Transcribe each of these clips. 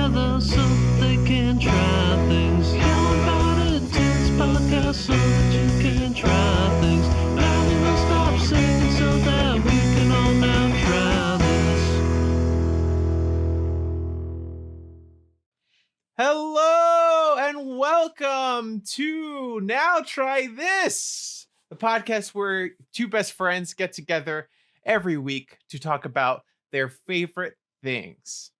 together so they can try things. You're invited to this podcast so that you can try things. Now we will stop singing so that we can all now try this. Hello and welcome to Now Try This, the podcast where two best friends get together every week to talk about their favorite things.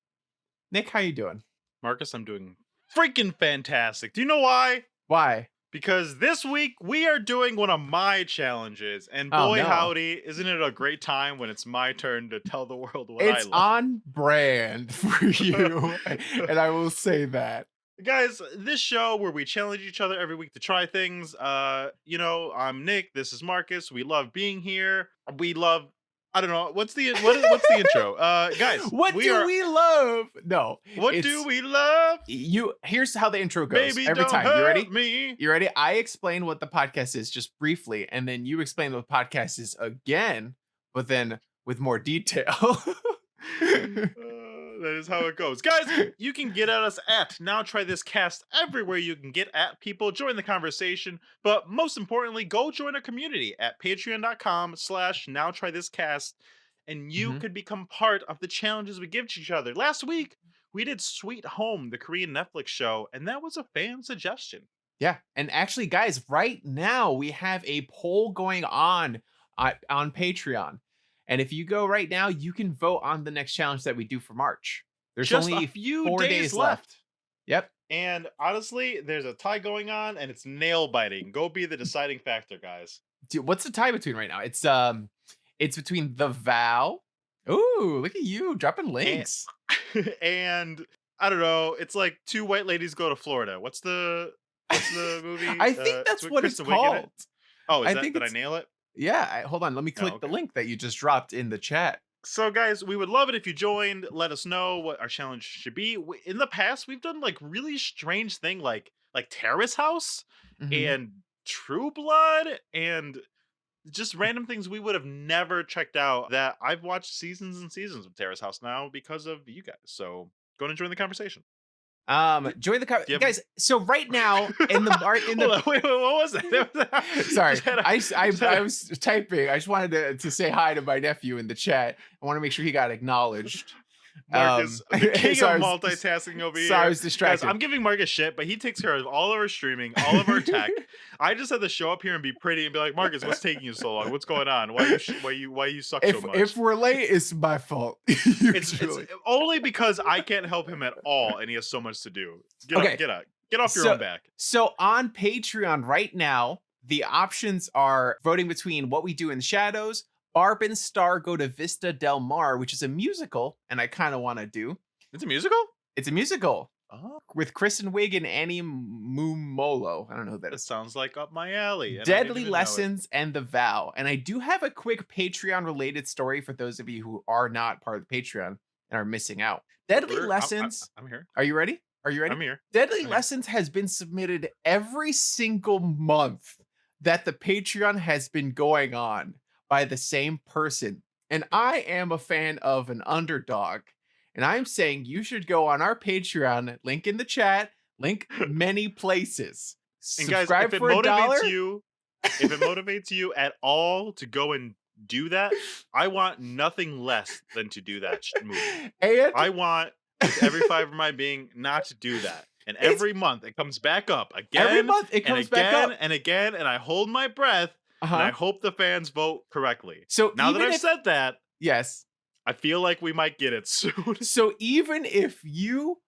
Nick, how you doing? Marcus, I'm doing freaking fantastic. Do you know why? Why? Because this week we are doing one of my challenges, and Oh, boy no. howdy, isn't it a great time when it's my turn to tell the world what I It's love. on brand for you, and I will say that. Guys, this show where we challenge each other every week to try things. I'm Nick. This is Marcus. We love being here. We love. I don't know what's the intro, guys. What do we love? No. What do we love? Here's how the intro goes. Baby, every don't time. You ready? hurt me. You ready? I explain what the podcast is just briefly, and then you explain what the podcast is again, but then with more detail. That is how it goes. Guys, you can get at us at Now Try This Cast everywhere you can get at people. Join the conversation. But most importantly, go join our community at patreon.com/Now Try This Cast. And you could become part of the challenges we give to each other. Last week, we did Sweet Home, the Korean Netflix show, and that was a fan suggestion. Yeah. And actually, guys, right now we have a poll going on Patreon. And if you go right now, you can vote on the next challenge that we do for March. There's Just only a few 4 days left. Yep. And honestly, there's a tie going on, and it's nail biting. Go be the deciding factor, guys. Dude, what's the tie between right now? It's between The Vow. Ooh, look at you dropping links. And I don't know. It's like two white ladies go to Florida. What's the movie? I think that's what it's Kristen Wiig in it? called. Oh, I did think I nail it? Yeah, hold on. Let me click the okay. link that you just dropped in the chat. So, guys, we would love it if you joined. Let us know what our challenge should be. In the past, we've done like really strange thing, like Terrace House and True Blood, and just random things we would have never checked out. That I've watched seasons and seasons of Terrace House now because of you guys. So, go and join the conversation. Join the guys. So right now in the wait, what was that? Sorry, I was typing. I just wanted to say hi to my nephew in the chat. I want to make sure he got acknowledged. Marcus, the king of multitasking over here. Sorry, I was distracted. Guys, I'm giving Marcus shit, but he takes care of all of our streaming, all of our tech. I just had to show up here and be pretty and be like, Marcus, what's taking you so long? What's going on? Why you suck so much? If we're late, it's my fault. It's only because I can't help him at all, and he has so much to do. Get off your own back. So on Patreon right now, the options are voting between What We Do in the Shadows, Barb and Star Go to Vista Del Mar, which is a musical, and I kind of want to do. It's a musical? It's a musical. Oh. With Kristen Wiig and Annie Mumolo. I don't know who that is. Sounds like up my alley. Deadly Lessons and The Vow. And I do have a quick Patreon-related story for those of you who are not part of the Patreon and are missing out. Deadly Lessons. I'm here. Are you ready? I'm here. Deadly Lessons has been submitted every single month that the Patreon has been going on by the same person. And I am a fan of an underdog. And I'm saying you should go on our Patreon, link in the chat, link many places. And guys, Subscribe for $1. If it motivates you at all to go and do that, I want nothing less than to do that movie. And I want with every fiber of my being not to do that. And every month it comes back up again. Every month it comes back up and again, and I hold my breath. And I hope the fans vote correctly. So now that I've said that, yes, I feel like we might get it soon. So even if you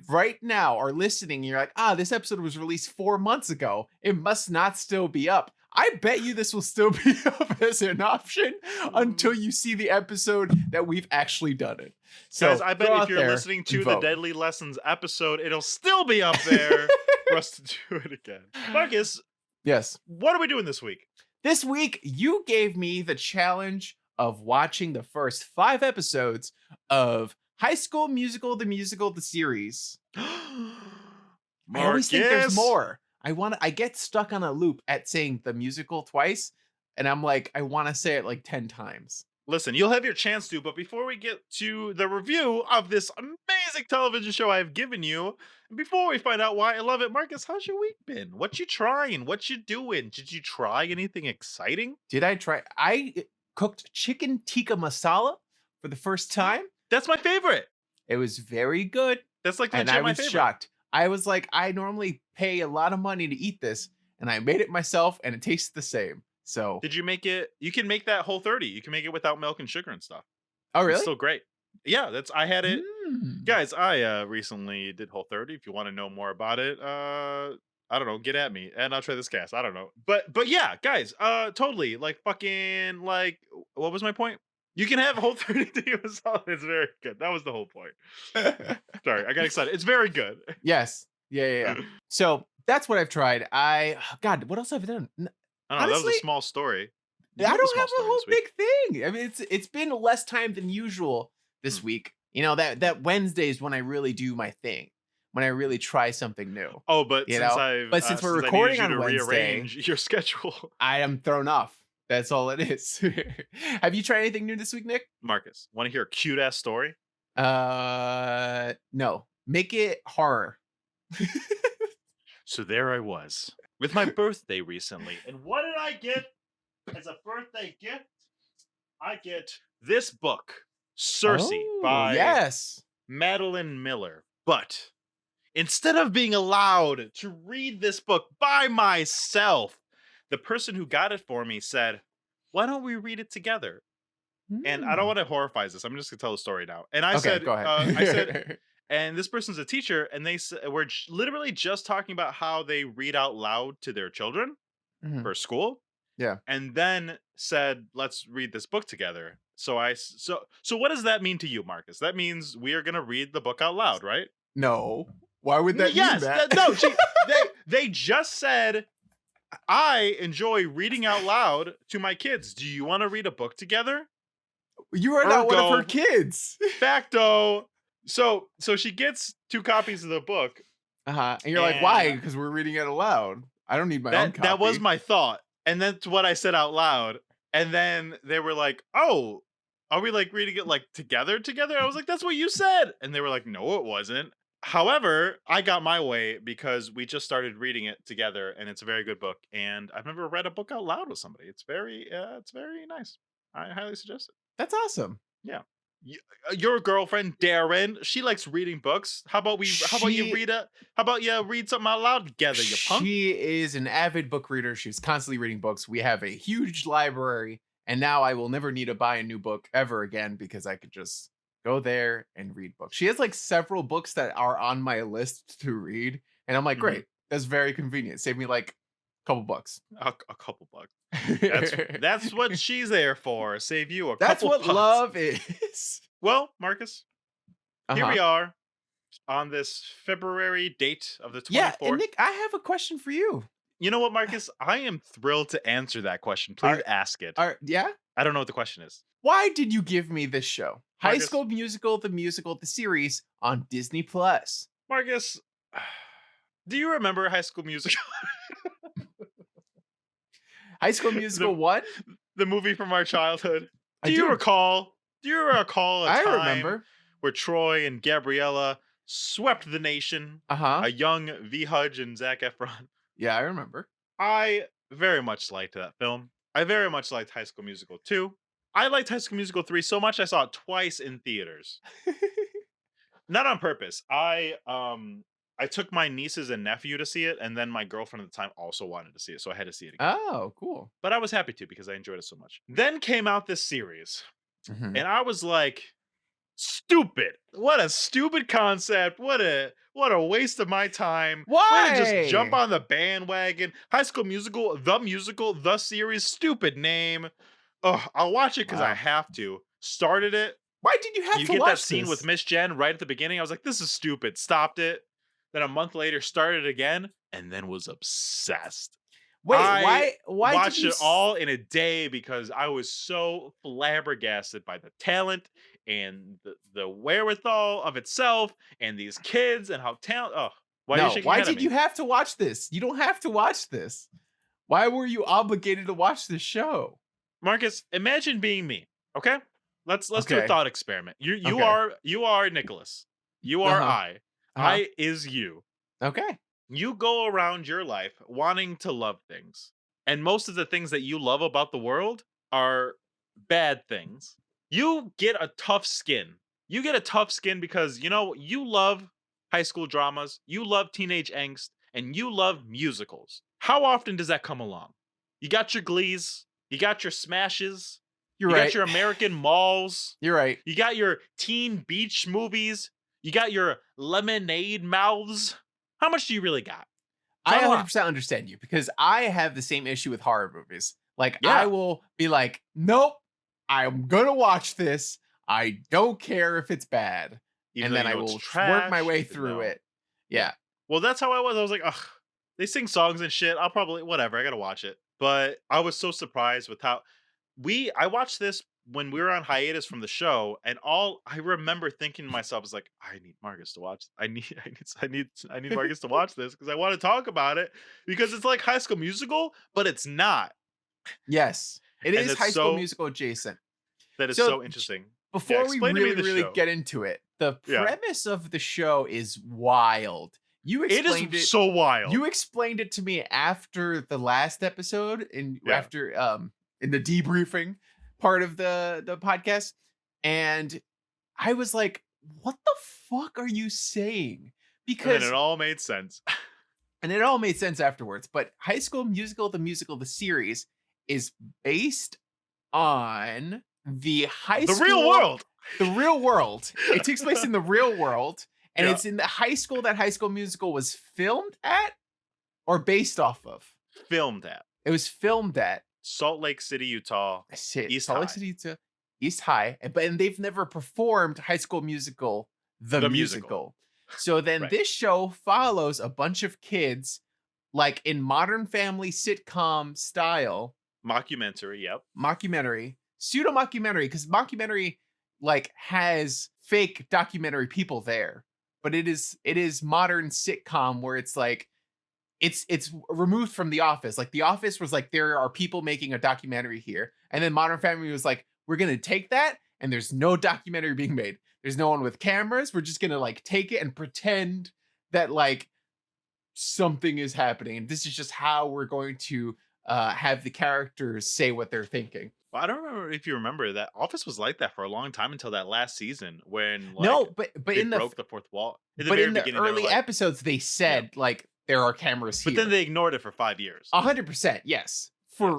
right now are listening, you're like, this episode was released 4 months ago, it must not still be up. I bet you this will still be up as an option until you see the episode that we've actually done it. So guys, I bet if you're listening to the Deadly Lessons episode, it'll still be up there for us to do it again. Marcus, yes. What are we doing this week? This week, you gave me the challenge of watching the first 5 episodes of High School Musical, the series. I always think there's more. I get stuck on a loop at saying the musical twice, and I'm like, I want to say it like 10 times. Listen, you'll have your chance to, but before we get to the review of this amazing television show I've given you. Before we find out why I love it, Marcus, how's your week been? What you trying? What you doing? Did you try anything exciting? Did I try? I cooked chicken tikka masala for the first time. That's my favorite. It was very good. That's like And legit I my was favorite. shocked. I was like, I normally pay a lot of money to eat this, and I made it myself, and it tastes the same. So, Did you make it? You can make that Whole30. You can make it without milk and sugar and stuff. oh It's really? still great. Yeah, I had it. Mm. Guys, I recently did Whole30. If you want to know more about it, I don't know, get at me and I'll try this cast. I don't know. But yeah, guys, totally. Like fucking like what was my point? You can have Whole30 to yourself. It's very good. That was the whole point. Sorry, I got excited. It's very good. Yes. Yeah. So that's what I've tried. God, what else have I done? I don't know, that was Honestly, a small story. You I have don't small have a story whole this week. big thing. I mean, it's been less time than usual this week. You know, that Wednesday is when I really do my thing, when I really try something new. Oh, but You since know? I've But since we're I needed recording you on to Wednesday- rearrange your schedule. I am thrown off. That's all it is. Have you tried anything new this week, Nick? Marcus, want to hear a cute ass story? No. Make it horror. So there I was with my birthday recently. And what did I get as a birthday gift? I get this book, Circe, Oh, by yes. Madeline Miller. But instead of being allowed to read this book by myself, the person who got it for me said, why don't we read it together? And I don't want to horrify this. I'm just going to tell the story now. And I Okay, said, go ahead. I said, and this person's a teacher, and we're literally just talking about how they read out loud to their children Mhm. for school. Yeah. And then said, let's read this book together. So what does that mean to you, Marcus? That means we are going to read the book out loud, right? No. Why would that Yes. mean that? No, they just said, I enjoy reading out loud to my kids. Do you want to read a book together? You are not one of her Ergo- kids. Facto. So she gets 2 copies of the book. Uh-huh. And you're like, why? And- Because we're reading it aloud. I don't need my own copy. That was my thought. And that's what I said out loud. And then they were like, oh, are we like reading it like together? I was like, that's what you said. And they were like, no, it wasn't. However, I got my way because we just started reading it together, and it's a very good book. And I've never read a book out loud with somebody. It's very nice. I highly suggest it. That's awesome. Your girlfriend Darren, she likes reading books. How about you read something out loud together, you punk? She is an avid book reader. She's constantly reading books. We have a huge library, and now I will never need to buy a new book ever again because I could just go there and read books. She has like several books that are on my list to read, and I'm like, Mhm. great, that's very convenient. Save me like a couple bucks. A couple bucks. That's what she's there for. Save you a That's couple what bucks. love is. Well, Marcus, here Uh-huh. we are on this February date of the 24th. Yeah, and Nick, I have a question for you. You know what, Marcus? I am thrilled to answer that question. Please ask it. Yeah? I don't know what the question is. Why did you give me this show? High Marcus. School Musical, the series on Disney Plus. Marcus, do you remember High School Musical? High School Musical what? The movie from our childhood. I Do you recall a I time remember. where Troy and Gabriella swept the nation? Uh-huh. A young V. Hudge and Zac Efron. Yeah, I remember. I very much liked that film. I very much liked High School Musical 2. I liked High School Musical 3 so much I saw it twice in theaters. Not on purpose. I took my nieces and nephew to see it, and then my girlfriend at the time also wanted to see it, so I had to see it again. Oh, cool. But I was happy to because I enjoyed it so much. Then came out this series, Mhm. and I was like, stupid. What a stupid concept. What a waste of my time. Why? Way to just jump on the bandwagon. High School Musical, the series, stupid name. Oh, I'll watch it because I Wow. have to. Started it. Why did you have You to get watch that scene this? with Miss Jen right at the beginning. I was like, this is stupid. Stopped it. Then a month later, started it again, and then was obsessed. Wait, I why watched did you it all in a day because I was so flabbergasted by the talent and the wherewithal of itself and these kids and how talent. Oh, why are you shaking your why head at did me? you have to watch this? You don't have to watch this. Why were you obligated to watch this show? Marcus, imagine being me. Okay, let's do a Okay. thought experiment. You Okay. are Nicholas. You are Uh-huh. I. Uh-huh. I is you. Okay. You go around your life wanting to love things. And most of the things that you love about the world are bad things. You get a tough skin. You get a tough skin because, you love high school dramas, you love teenage angst, and you love musicals. How often does that come along? You got your Glees, you got your Smashes, You're you got right. your American Malls, You're right. you got your teen beach movies, you got your lemonade mouths. How much do you really got? I Not a lot. 100% understand you because I have the same issue with horror movies. Like, I Yeah. will be like, nope, I'm gonna watch this. I don't care if it's bad. Even And though then you I know it's will work my trash, way even through though it. Yeah. Well, that's how I was. I was like, ugh, they sing songs and shit. I'll probably whatever. I gotta watch it. But I was so surprised with how I watched this when we were on hiatus from the show, and all I remember thinking to myself is like, I need Marcus to watch. I need Marcus to watch this because I want to talk about it because it's like High School Musical, but it's not, Yes. It and is High School Musical adjacent. that is So so interesting. before we explain to me really, the really show. get into it, the Yeah. premise of the show is wild. You It explained is so wild. You explained it to me after the last episode and Yeah. after in the debriefing part of the podcast, and I was like, what the fuck are you saying? and Because then it all made sense. and it all made sense afterwards, but High School Musical, the series, is based on the high The school real world. the real world. It takes place in the real world, and Yeah. it's in the high school that High School Musical was filmed at or based off of. Filmed at It was filmed at Salt Lake City, Utah. East Salt Lake High. City to East High, and they've never performed High School Musical, the musical. So then Right. this show follows a bunch of kids, like in Modern Family sitcom style, Mockumentary, yep. mockumentary, pseudo mockumentary, because mockumentary like has fake documentary people there, but it is modern sitcom where it's like it's removed from The Office. Like The Office was like, there are people making a documentary here, and then Modern Family was like, we're gonna take that, and there's no documentary being made. There's no one with cameras. We're just gonna like take it and pretend that like something is happening, and this is just how we're going to have the characters say what they're thinking. Well, I don't remember if you remember that Office was like that for a long time until that last season when No, like but they in the broke the fourth wall. In the but very in the beginning, they were early like, episodes, they said like there are cameras but here. then they ignored it for 5 years. 100%, yes.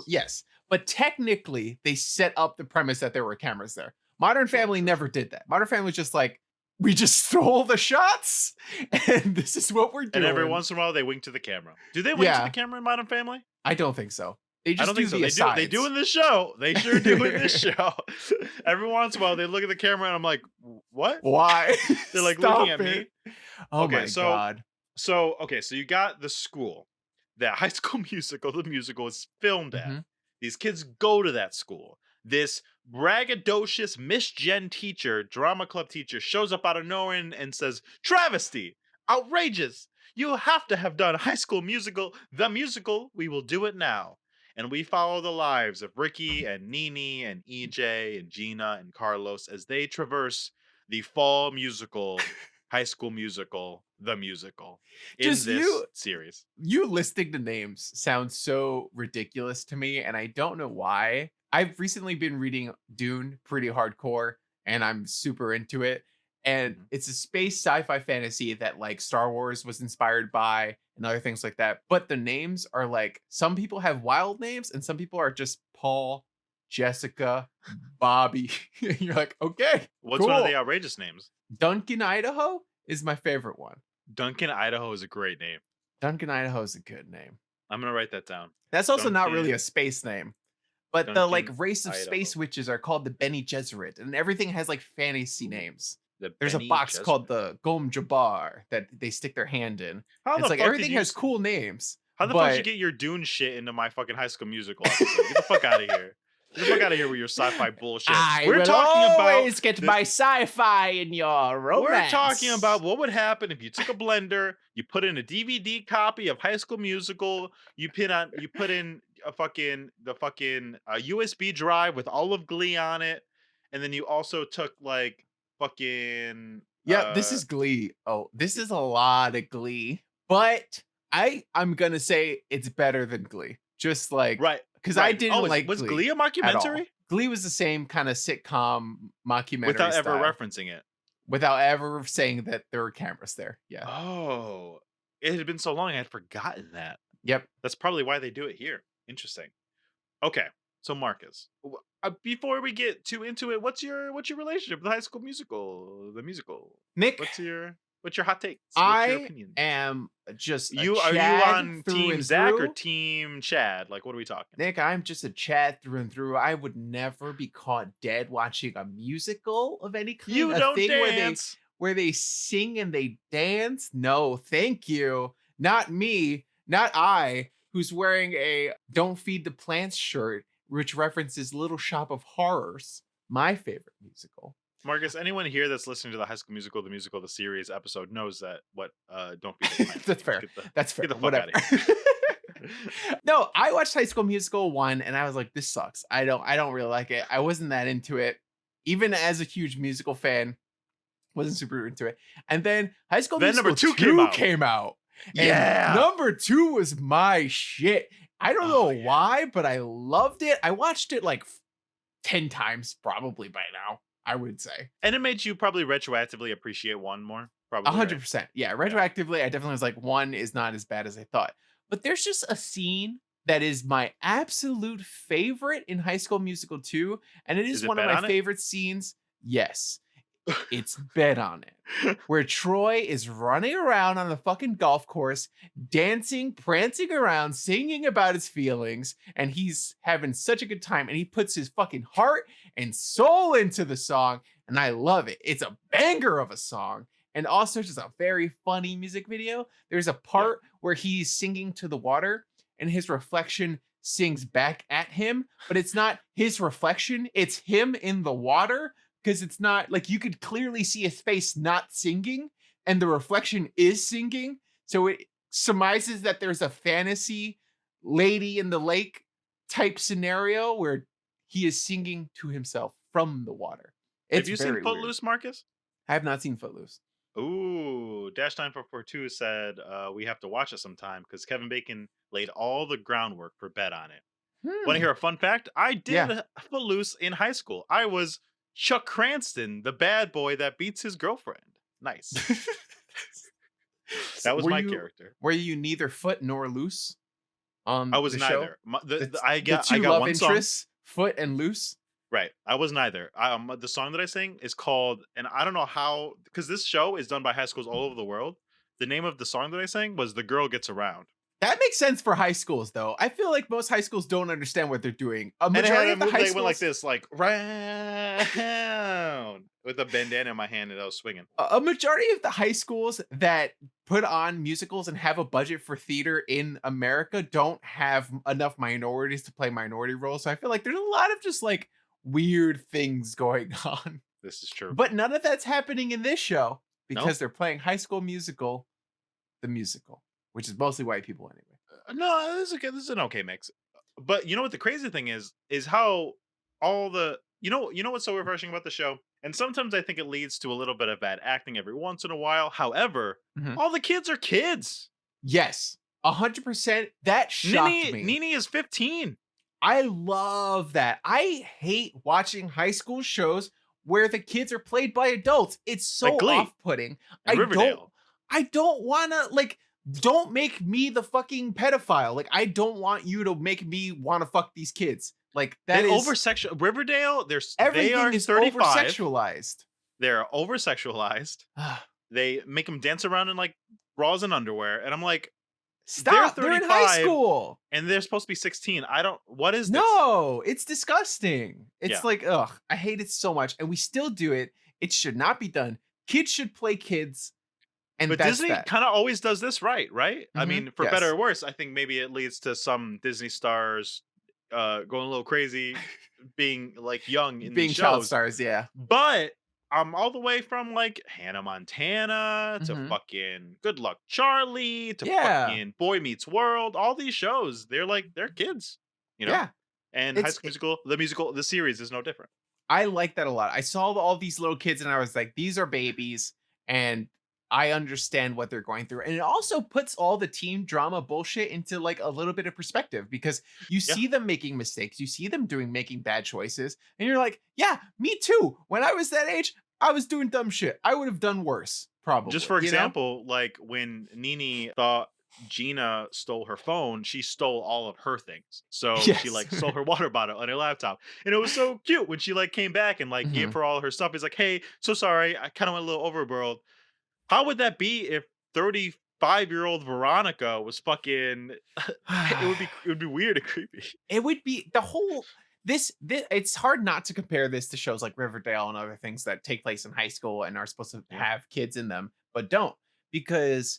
Yes. But technically, they set up the premise that there were cameras there. Modern Family never did that. Modern Family was just like, we just stole the shots, and this is what we're doing. And every once in a while, they wink to the camera. Do they wink to the camera in Modern Family? I don't think so. They just I don't think so. the asides. They do in this show. They sure do in this show. Every once in a while, they look at the camera, and I'm like, what? Why? They're like Stop looking at it. me. Oh Okay, my god. So you got the school that High School Musical, the musical, is filmed at. Mhm. These kids go to that school. This braggadocious Miss Jen teacher, drama club teacher, shows up out of nowhere and says, travesty, outrageous. You have to have done High School Musical, the musical. We will do it now. And we follow the lives of Ricky and Nene and EJ and Gina and Carlos as they traverse the fall musical, High School Musical, the musical, in Just this series. You listing the names sounds so ridiculous to me, and I don't know why. I've recently been reading Dune pretty hardcore, and I'm super into it. And it's a space sci-fi fantasy that like Star Wars was inspired by and other things like that. But the names are like, some people have wild names and some people are just Paul, Jessica, Bobby. You're like, okay. What's one of cool. the outrageous names? Duncan, Idaho is my favorite one. Duncan, Idaho is a great name. Duncan, Idaho is a good name. I'm going to write that down. That's also not really Duncan, a space name. But the Duncan, like race of Idaho. space witches are called the Bene Gesserit, and everything has like fantasy names. There's Bene a box Gesserit. called the Gom Jabbar that they stick their hand in. How It's the like fuck everything did you has cool names. How the fuck did you but get your Dune shit into my fucking High School Musical episode? Get the fuck out of here. Get the fuck out of here with your sci-fi bullshit. I We're will talking about always get my sci-fi in your romance. We're talking about what would happen if you took a blender, you put in a DVD copy of High School Musical, you put in a fucking USB drive with all of Glee on it, and then you also took like fucking Yeah, this is Glee. Oh, this is a lot of Glee. But I'm gonna say it's better than Glee. Just like right. because I Right. didn't Oh, like was Glee Glee a at all. mockumentary? Glee was the same kind of sitcom mockumentary Without ever style, referencing it. without ever saying that there were cameras there. Yeah. Oh, it had been so long I had forgotten that. Yep. That's probably why they do it here. Interesting. Okay, so Marcus, before we get too into it, what's your relationship with High School Musical, the musical? Nick, What's your hot takes? What's your I opinion? am just Are you Chad on through Team and Zach through. or Team Chad? Like, what are we talking? Nick, I'm just a Chad through and through. I would never be caught dead watching a musical of any kind. You a don't thing dance. where they sing and they dance. No, thank you. Not me. Not I, who's wearing a "Don't Feed the Plants" shirt, which references Little Shop of Horrors, my favorite musical. Marcus, anyone here that's listening to the High School Musical, the series episode knows that what don't be the Plants. That's fair. That's fair. Get the fuck Whatever. out of here. No, I watched High School Musical 1 and I was like, this sucks. I don't really like it. I wasn't that into it. Even as a huge musical fan, wasn't super into it. And then High School Then Musical number 2 came out. And Yeah. number 2 was my shit. I don't know yeah. why, but I loved it. I watched it like 10 times probably by now, I would say. And it made you probably retroactively appreciate 1 more. Probably 100%. Right? Yeah, retroactively, I definitely was like, 1 is not as bad as I thought. But there's just a scene that is my absolute favorite in High School Musical 2, and it is it one of Bet my on It? favorite scenes. Yes. It's Bet on It, where Troy is running around on the fucking golf course, dancing, prancing around, singing about his feelings, and he's having such a good time, and he puts his fucking heart and soul into the song, and I love it. It's a banger of a song. And also just a very funny music video. There's a part where he's singing to the water and his reflection sings back at him, but it's not his reflection, it's him in the water, because it's not like you could clearly see his face not singing and the reflection is singing. So it surmises that there's a fantasy lady in the lake type scenario where he is singing to himself from the water. Have you seen Footloose, Marcus? I have not seen Footloose. Ooh, Dash 9442 said we have to watch it sometime because Kevin Bacon laid all the groundwork for Bet on It. Want to hear a fun fact? I did Footloose in high school. I was Chuck Cranston, the bad boy that beats his girlfriend. Nice. That was my character. Were you neither foot nor loose? On I was the neither. Show? I got love one interests, song. Foot and Loose. Right. I was neither. The song that I sing is called, and I don't know how, because this show is done by high schools all over the world. The name of the song that I sang was "The Girl Gets Around." That makes sense for high schools, though. I feel like most high schools don't understand what they're doing. A majority of the high schools went like this, like round, with a bandana in my hand, and I was swinging. A majority of the high schools that put on musicals and have a budget for theater in America don't have enough minorities to play minority roles. So I feel like there's a lot of just like weird things going on. This is true. But none of that's happening in this show because they're playing High School Musical, the musical, which is mostly white people anyway. No, this is an okay mix. But you know what the crazy thing is how all the you know what's so refreshing about the show? And sometimes I think it leads to a little bit of bad acting every once in a while. However, all the kids are kids. Yes, 100%. That shocked me. Nene is 15. I love that. I hate watching high school shows where the kids are played by adults. It's so off-putting. Riverdale. I don't want to like. Don't make me the fucking pedophile. Like, I don't want you to make me want to fuck these kids. Like, that is over-sexual. Riverdale, everything they are is 35. over-sexualized. They're over-sexualized. They make them dance around in like bras and underwear, and I'm like, stop! They're in high school, and they're supposed to be 16. What is this? No, it's disgusting. It's like, ugh, I hate it so much, and we still do it. It should not be done. Kids should play kids. But Disney kind of always does this right? I mean, for better or worse, I think maybe it leads to some Disney stars going a little crazy, being like young in being child stars, yeah. But I'm all the way from like Hannah Montana to fucking Good Luck Charlie to fucking Boy Meets World. All these shows, they're kids, you know? Yeah. And High School Musical, the series is no different. I like that a lot. I saw all these little kids and I was like, these are babies. and I understand what they're going through. And it also puts all the teen drama bullshit into like a little bit of perspective, because you Yeah. see them making mistakes, you see them making bad choices, and you're like, yeah, me too. When I was that age, I was doing dumb shit. I would have done worse, probably. Just for you know? example, like when Nini thought Gina stole her phone, she stole all of her things. So she like Yes. stole her water bottle and her laptop. And it was so cute when she like came back and like gave Mhm. her all her stuff. He's like, hey, so sorry, I kind of went a little overboard. How would that be if 35-year-old Veronica was fucking it would be weird and creepy. It would be the whole this it's hard not to compare this to shows like Riverdale and other things that take place in high school and are supposed to Yeah. have kids in them, but don't, because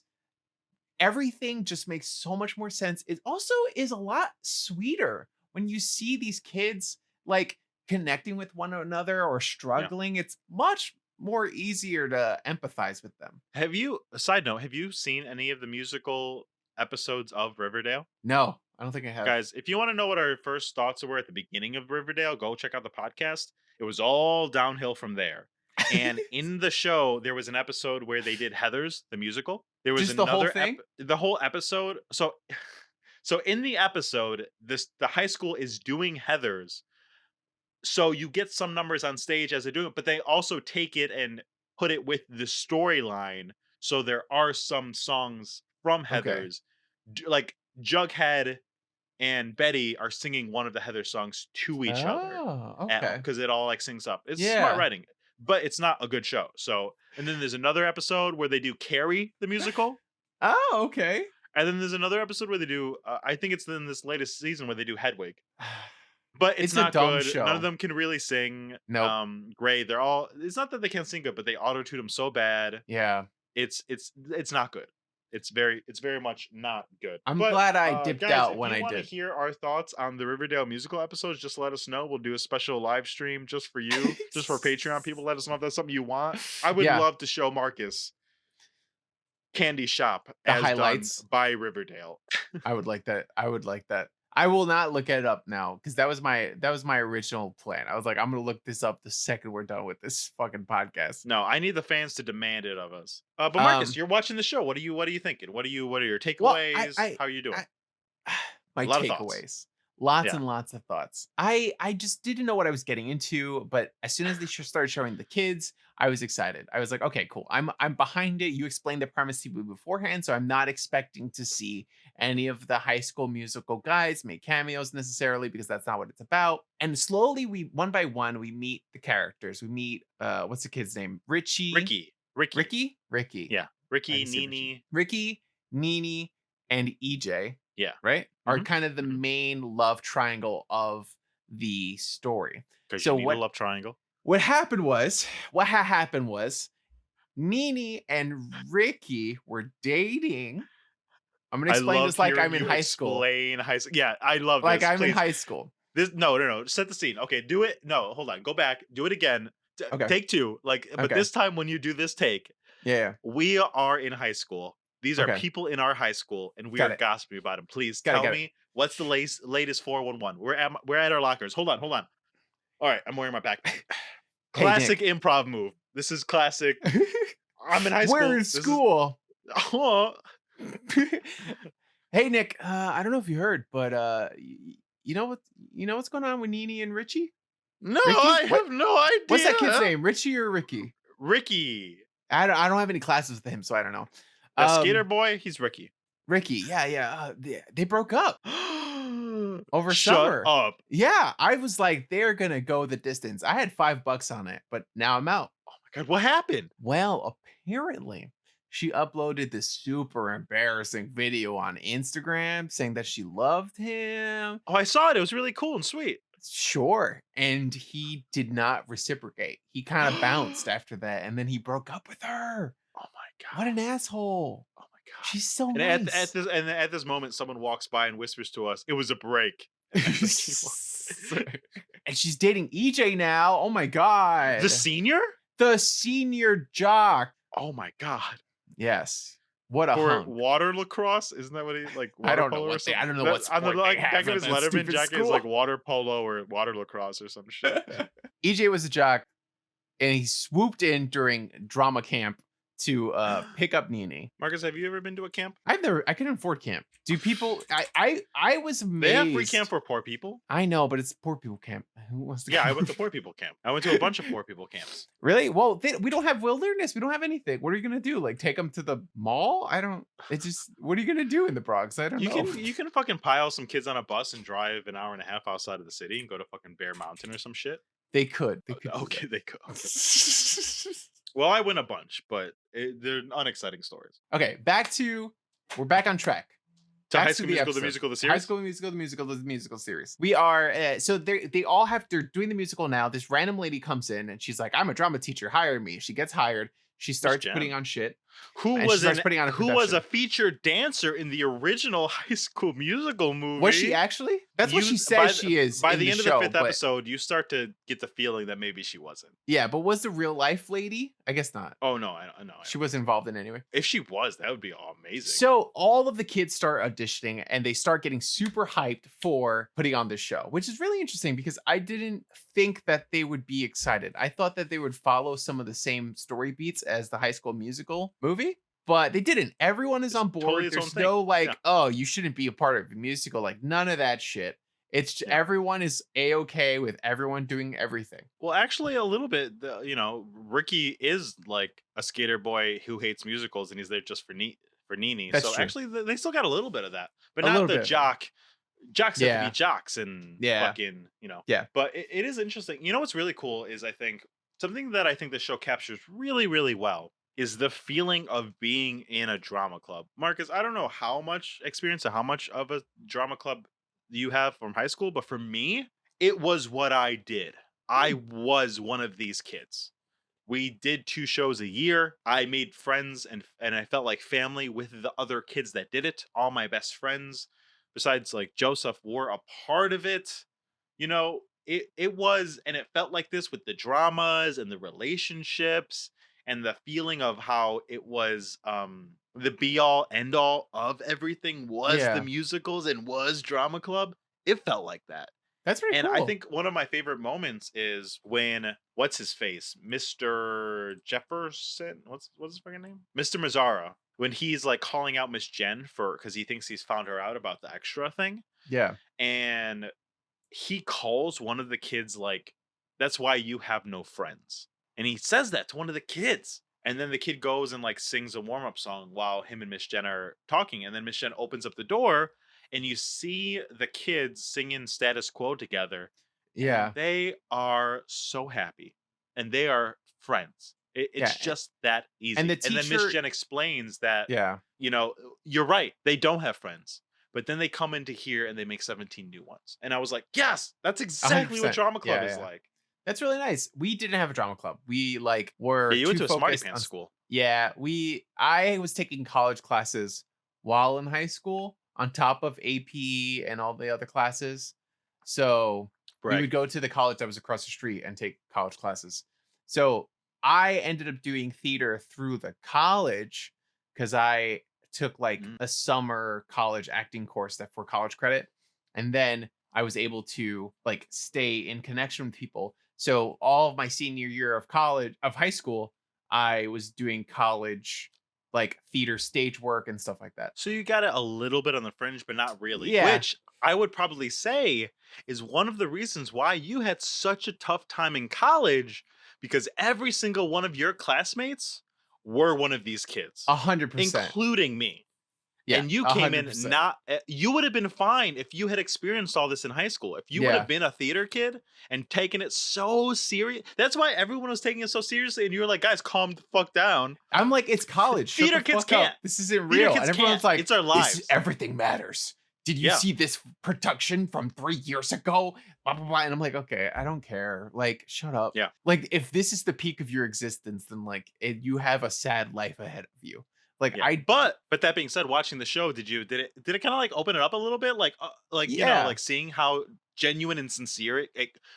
everything just makes so much more sense. It also is a lot sweeter when you see these kids like connecting with one another or struggling. It's much more easier to empathize with them. Have you, a side note, have you seen any of the musical episodes of Riverdale? No, I don't think I have. Guys, if you want to know what our first thoughts were at the beginning of Riverdale, go check out the podcast. It was all downhill from there. And in the show, there was an episode where they did Heathers, the musical. There was Just the whole another thing? the whole episode. So in the episode, the high school is doing Heathers. So you get some numbers on stage as they do it, but they also take it and put it with the storyline. So there are some songs from Okay. Heathers, like Jughead and Betty are singing one of the Heather songs to each other Oh, okay. because it all like syncs up. It's Yeah. smart writing, but it's not a good show. So, and then there's another episode where they do Carrie the musical, Oh, okay. and then there's another episode where they do. I think it's in this latest season where they do Hedwig, but it's It's a not dumb good. show. None of them can really sing. Nope. Great. They're all. It's not that they can't sing good, but they auto tune them so bad. Yeah. It's not good. It's very much not good. I'm But, glad I dipped guys, out if when you I wanna did. hear our thoughts on the Riverdale musical episodes, just let us know. We'll do a special live stream just for you, just for Patreon people. Let us know if that's something you want. I would Yeah. love to show Marcus Candy Shop The as highlights. done by Riverdale. I would like that. I would like that. I will not look it up now, because that was my original plan. I was like, I'm gonna look this up the second we're done with this fucking podcast. No, I need the fans to demand it of us. But Marcus, Um, you're watching the show. What are you thinking? What are your Well, takeaways? I- How are you doing? my A lot of thoughts. takeaways. Lots Yeah. and lots of thoughts. I just didn't know what I was getting into, but as soon as they started showing the kids, I was excited. I was like, okay, cool. I'm behind it. You explained the premise to me beforehand, so I'm not expecting to see any of the High School Musical guys make cameos necessarily, because that's not what it's about. And slowly, we one by one, we meet the characters. We meet what's the kid's name? Richie. Ricky. Ricky. Yeah. Ricky, I can see Nini. Ricky, Nini, and EJ. Yeah. Right? Are Mhm. kind of the main love triangle of the story. Because So you need what- a love triangle. What happened was Nini and Ricky were dating. I'm gonna explain this like I'm in high school. Explain high school. Yeah, I love Like this. I'm in Please. high school. This no. Set the scene. Okay, do it. No, hold on. Go back. Do it again. Okay. Take two. Like, but Okay. this time when you do this take, Yeah. we are in high school. These are Okay. people in our high school, and we Got are it. gossiping about them. Please Got it, tell got it. me what's the latest 411. We're at our lockers. Hold on. All right, I'm wearing my backpack. Hey, Classic improv move. This is classic. I'm in high school. We're in This is- school. Oh, Hey Nick, I don't know if you heard, but you know what's going on with Nini and Richie? no, Ricky? I What- have no idea. What's that kid's name? Richie or Ricky? Ricky. I don't have any classes with him, so I don't know. The skater boy, he's Ricky. Ricky, yeah. They broke up over Shut summer. up. Yeah, I was like, they're gonna go the distance. I had $5 on it, but now I'm out. Oh my god, what happened? Well, apparently, she uploaded this super embarrassing video on Instagram saying that she loved him. Oh, I saw it. It was really cool and sweet. Sure. And he did not reciprocate. He kind of bounced after that, and then he broke up with her. Oh my god. What an asshole. Oh my god. She's so And nice. at this moment, someone walks by and whispers to us, "It was a break." And And she's dating EJ now. Oh my god. the senior? The senior jock. Oh my god. Yes. What a For hunk. water lacrosse? Isn't that what he like? I don't water know polo or what they- I something? don't know what That's- on the sport they like, have back of at his that Letterman stupid jacket is school. like water polo or water lacrosse or some shit. EJ was a jock, and he swooped in during drama camp to pick up Nene. Marcus, have you ever been to a camp? I couldn't afford camp. Do people? I was amazed. They have free camp for poor people. I know, but it's poor people camp. Who wants to? Yeah, go? I went to poor people camp. I went to a bunch of poor people camps. Really? Well, we don't have wilderness. We don't have anything. What are you gonna do? Like take them to the mall? I don't. It's just. What are you gonna do in the Bronx? I don't know. You can fucking pile some kids on a bus and drive an hour and a half outside of the city and go to fucking Bear Mountain or some shit. They could. They could. Okay, they could. Okay. Well, I win a bunch, but they're unexciting stories. Okay, we're back on track. To Back High to School the Musical, the episode. musical, the High series. School Musical, the musical series. We are so they're doing the musical now. This random lady comes in and she's like, "I'm a drama teacher. Hire me." She gets hired. She starts Jen. putting on shit. Who and was she starts putting on a who was a production. featured dancer in the original High School Musical movie? Was she actually? That's what she says she is. By in the end show, of the 5th but- episode, you start to get the feeling that maybe she wasn't. Yeah, but was the real life lady? I guess not. Oh no, I know. She was involved in it anyway. If she was, that would be amazing. So all of the kids start auditioning and they start getting super hyped for putting on this show, which is really interesting because I didn't think that they would be excited. I thought that they would follow some of the same story beats as the High School Musical movie, but they didn't. Everyone is on board. totally its own There's thing. no like, Yeah. oh, you shouldn't be a part of a musical. Like none of that shit. It's Yeah. everyone is a-okay with everyone doing everything. Well, actually, a little bit. Ricky is like a skater boy who hates musicals, and he's there just for Nene. That's So true. actually, they still got a little bit of that, but A not little the bit. jock. Jocks have to Yeah. be jocks, and Yeah. fucking Yeah. But it is interesting. You know what's really cool is I think something that I think the show captures really, really well is the feeling of being in a drama club. Marcus, I don't know how much experience or how much of a drama club you have from high school, but for me, it was what I did. I was one of these kids. We did 2 shows a year. I made friends and I felt like family with the other kids that did it. All my best friends, besides like Joseph, were a part of it. It was, and it felt like this with the dramas and the relationships and the feeling of how it was the be all end all of everything was Yeah. the musicals and was drama club. It felt like that. That's pretty And cool. I think one of my favorite moments is when what's his face, Mr. Jefferson, what's his fucking name, Mr. Mazzara, when he's like calling out Miss Jen because he thinks he's found her out about the extra thing, yeah. and he calls one of the kids like, "That's why you have no friends," and he says that to one of the kids. And then the kid goes and like sings a warm-up song while him and Miss Jen are talking, and then Miss Jen opens up the door. And you see the kids singing Status Quo together. Yeah. And they are so happy. And they are friends. It's Yeah, just that easy. and the then Miss teacher- Jen explains that, Yeah. you're right. They don't have friends. But then they come into here and they make 17 new ones. And I was like, yes, that's exactly what 100%. Drama Club Yeah, is yeah. like. That's really nice. We didn't have a drama club. We like were Yeah, you went too to a Smarty focused Pants on- school. Yeah, I was taking college classes while in high school on top of AP and all the other classes. So we would go to the college that was across the street and take college classes. So I ended up doing theater through the college because I took like a summer college acting course that for college credit. And then I was able to like stay in connection with people. So all of my senior year of high school, I was doing college like theater stage work and stuff like that. So you got it a little bit on the fringe, but not really. Yeah. Which I would probably say is one of the reasons why you had such a tough time in college, because every single one of your classmates were one of these kids, 100%. including me. Yeah, And you came in 100%. you would have been fine if you had experienced all this in high school. If you would Yeah. have been a theater kid and taken it so serious. That's why everyone was taking it so seriously. And you were like, guys, calm the fuck down. I'm like, it's college. Shut Theater the kids fuck up. can't. This isn't Theater real. kids And everyone's can't. like, It's our lives. Everything matters. Did you Yeah. see this production from 3 years ago? Blah, blah, blah. And I'm like, okay, I don't care. Like, shut up. Yeah. Like, if this is the peak of your existence, then like, you have a sad life ahead of you. Like, Yeah. But that being said, watching the show, did it kind of like open it up a little bit? Like Yeah. like seeing how genuine and sincere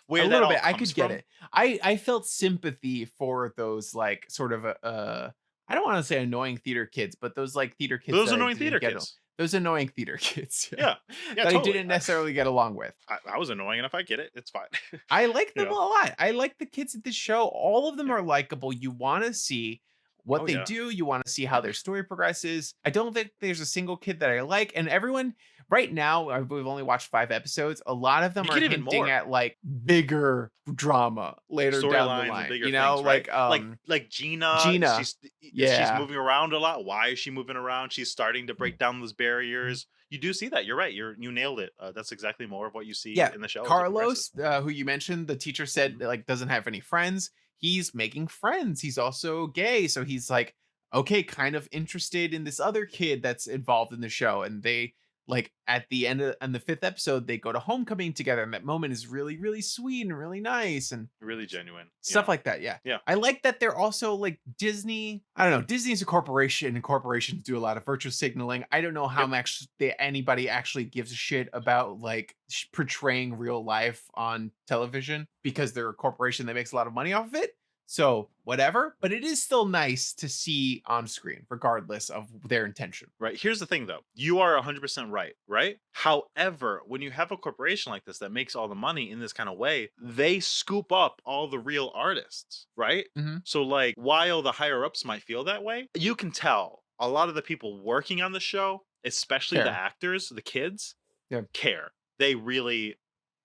where a that little all bit. I comes could get from. it. I felt sympathy for those like sort of I don't want to say annoying theater kids, but those like theater kids. Those that I annoying didn't theater get kids. Those annoying theater kids. Yeah. Yeah, that I totally. didn't necessarily get along with. I was annoying, and if I get it, it's fine. I like them Yeah. a lot. I like the kids at this show. All of them are likable. You want to see what Oh, they yeah. do. You want to see how their story progresses. I don't think there's a single kid that I like, and everyone right now, we've only watched 5 episodes. A lot of them You are get even hinting more. at like bigger drama later down the Storylines and line. bigger You know, things, right? like Like Gina, Gina. she's Yeah. moving around a lot. Why is she moving around? She's starting to break down those barriers. You do see that. You're right. You nailed it. That's exactly more of what you see Yeah, in the show as it progresses. Carlos, who you mentioned, the teacher said like doesn't have any friends. He's making friends. He's also gay, so he's like, okay, kind of interested in this other kid that's involved in the show. And they like at the end of and the 5th episode, they go to homecoming together, and that moment is really, really sweet and really nice and Really genuine. stuff like that. Yeah, Yeah. I like that they're also like Disney. I don't know. Disney's a corporation, and corporations do a lot of virtue signaling. I don't know how Yep. much anybody actually gives a shit about like portraying real life on television because they're a corporation that makes a lot of money off of it. So whatever, but it is still nice to see on screen, regardless of their intention. Right. Here's the thing, though. You are 100% right. Right. However, when you have a corporation like this that makes all the money in this kind of way, they scoop up all the real artists. Right. Mhm. So, like, while the higher ups might feel that way, you can tell a lot of the people working on the show, especially the Care. actors, the kids, Yeah. care. They really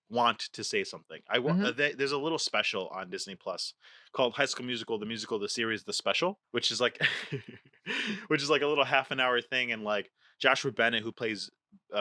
want to say something. Mhm. There's a little special on Disney Plus called High School Musical, the musical, the series, the special, which is like which is like a little half an hour thing, and like Joshua Bennett, who plays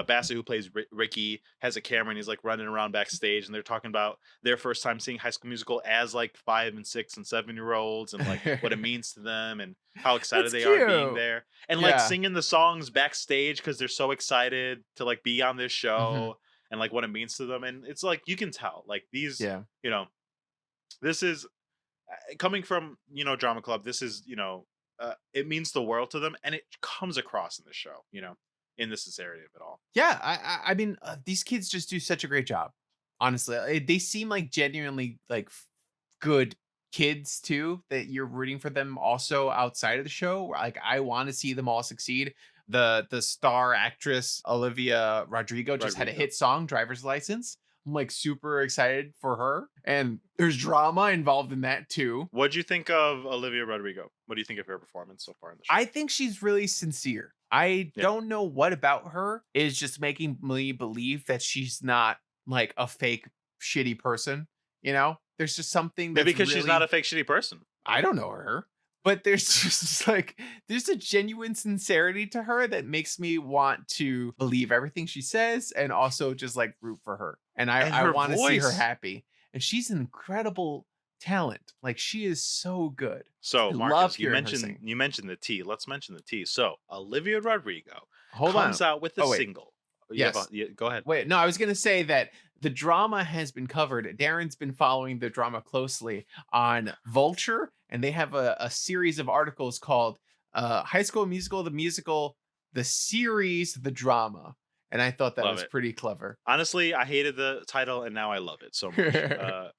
Bassett, who plays Ricky, has a camera and he's like running around backstage, and they're talking about their first time seeing High School Musical as like 5 and 6 and 7-year-olds, and like what it means to them and how excited That's they are being cute. there, and like Yeah. singing the songs backstage because they're so excited to like be on this show and like what it means to them. And it's like you can tell like these, Yeah. you know, this is coming from, you know, drama club. This is, you know, it means the world to them, and it comes across in the show, you know, in the sincerity of it all. Yeah. I mean, these kids just do such a great job. Honestly, they seem like genuinely like good kids too. That you're rooting for them also outside of the show. Like I want to see them all succeed. The star actress Olivia Rodrigo just had a Rodrigo. hit song, "Driver's License." I'm like super excited for her, and there's drama involved in that too. What'd you think of Olivia Rodrigo? What do you think of her performance so far in the show? I think she's really sincere. I Yeah. don't know what about her is just making me believe that she's not like a fake shitty person. You know, there's just something that's Maybe because she's not really- a fake shitty person. I don't know her, but there's just like there's a genuine sincerity to her that makes me want to believe everything she says and also just like root for her. And And I her want to see her voice. happy. And she's an incredible talent. Like she is so good. So I Marcus, love you hearing her mentioned sing. the T. Let's mention the T. So Olivia Rodrigo Hold on. comes out with a Oh, wait. single. You have Yes. go ahead. Wait, no, I was going to say that the drama has been covered. Darren's been following the drama closely on Vulture, and they have a series of articles called High School Musical, the series, the drama. And I thought that Love was it. pretty clever. Honestly, I hated the title, and now I love it so much.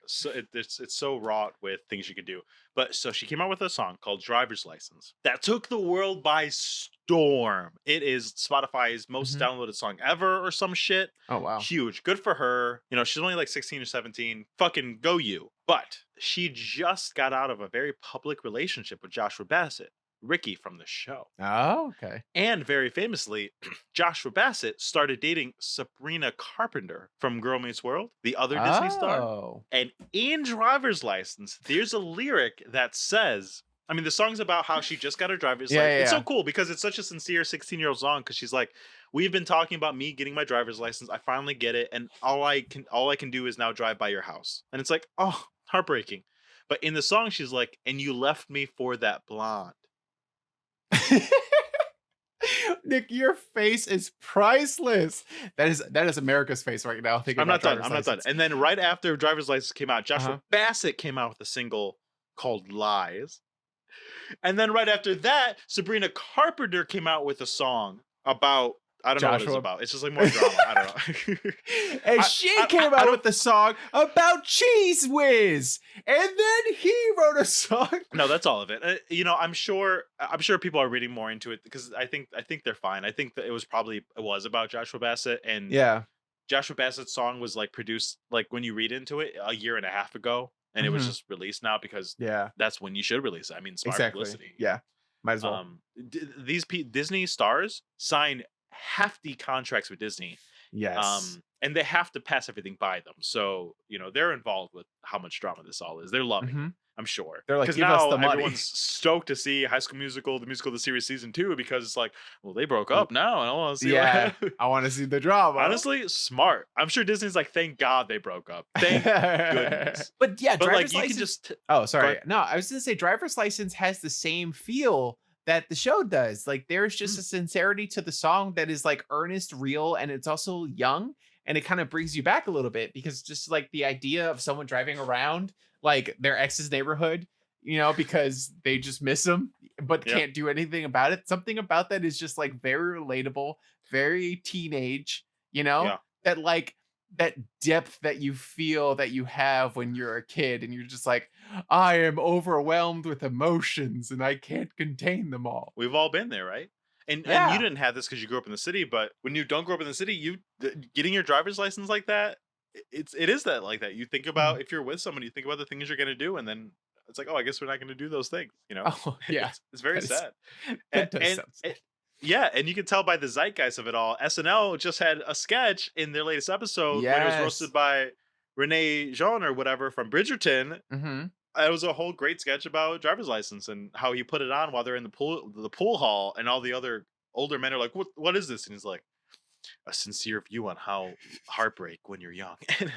So it's so wrought with things you could do. But so she came out with a song called "Driver's License" that took the world by storm. It is Spotify's most Mhm. downloaded song ever, or some shit. Oh, wow. Huge, good for her. You know, she's only like 16 or 17. Fucking go you! But she just got out of a very public relationship with Joshua Bassett, Ricky from the show. Oh, okay. And very famously, Joshua Bassett started dating Sabrina Carpenter from Girl Meets World, the other Disney star. Oh. And in Driver's License, there's a lyric that says, I mean, the song's about how she just got her driver's Yeah, license. It's yeah. so cool because it's such a sincere 16-year-old song, because she's like, we've been talking about me getting my driver's license. I finally get it, and all I can do is now drive by your house. And it's like, oh, heartbreaking. But in the song, she's like, and you left me for that blonde. Nick, your face is priceless. That is America's face right now. Thinking I'm not about done. driver's I'm not done. license. And then right after Driver's License came out, Joshua Uh-huh. Bassett came out with a single called Lies. And then right after that, Sabrina Carpenter came out with a song about, I don't know what it's Joshua. about. It's just like more drama. I don't know. And I- she I- came I out don't- with the song about Cheese Whiz, and then he wrote a song. No, that's all of it. You know, I'm sure people are reading more into it because I think they're fine. I think that it was about Joshua Bassett, and Yeah. Joshua Bassett's song was like produced, like when you read into it, a year and a half ago. and it was just released now because Yeah. that's when you should release it. I mean, smart Exactly. publicity. Yeah. Might as well. These Disney stars sign hefty contracts with Disney. Yes. And they have to pass everything by them. So, they're involved with how much drama this all is. They're loving it, I'm sure. They're like, because give us now the money. everyone's stoked to see High School Musical, the musical, the series season 2, because it's like, well, they broke up now, and I want to see. Yeah, I want to see the drama. Honestly, smart. I'm sure Disney's like, thank God they broke up. Thank goodness. But yeah, But driver's like, you license. can just. Oh, sorry. ahead. No, I was gonna say driver's license has the same feel that the show does. Like there's just a sincerity to the song that is like earnest, real, and it's also young. And it kind of brings you back a little bit because just like the idea of someone driving around like their ex's neighborhood, because they just miss them, but can't do anything about it. Something about that is just like very relatable, very teenage, that like that depth that you feel that you have when you're a kid and you're just like, I am overwhelmed with emotions and I can't contain them all. We've all been there, right? And you didn't have this because you grew up in the city, but when you don't grow up in the city, getting your driver's license like that, it is that like that. You think about if you're with someone, you think about the things you're gonna do, and then it's like, oh, I guess we're not gonna do those things. Oh, yeah. It's very sad. That does sound sad. Yeah, and you can tell by the zeitgeist of it all. SNL just had a sketch in their latest episode when it was roasted by Renee Jean or whatever from Bridgerton. It was a whole great sketch about driver's license and how he put it on while they're in the pool hall, and all the other older men are like, "What is this?" And he's like, "A sincere view on how heartbreak when you're young." And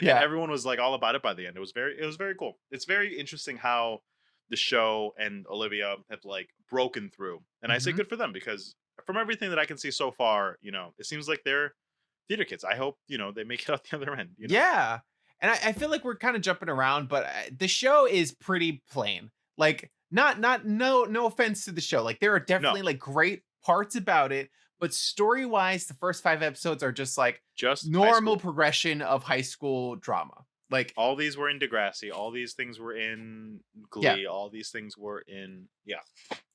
everyone was like all about it by the end. It was very cool. It's very interesting how the show and Olivia have like broken through, and I say good for them because from everything that I can see so far, it seems like they're theater kids. I hope they make it out the other end. Yeah. And I feel like we're kind of jumping around, but the show is pretty plain. Like, no offense to the show. Like, there are definitely like great parts about it, but story wise, the first 5 episodes are just like normal progression of high school drama. Like all these were in Degrassi, all these things were in Glee, all these things were in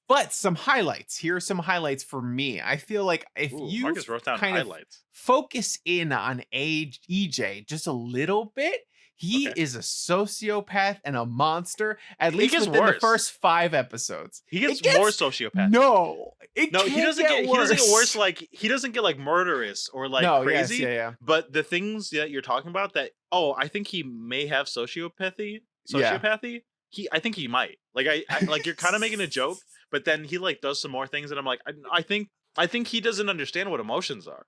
But some highlights. Here are some highlights for me. I feel like if you Marcus wrote down kind highlights. of focus in on EJ just a little bit, he is a sociopath and a monster. At least within the first 5 episodes, he gets more sociopath. No, he doesn't get worse. Like he doesn't get like murderous or like crazy. But the things that you're talking about, that I think he may have sociopathy. I think he might. Like I like you're kind of making a joke. But then he like does some more things, and I'm like, I think he doesn't understand what emotions are.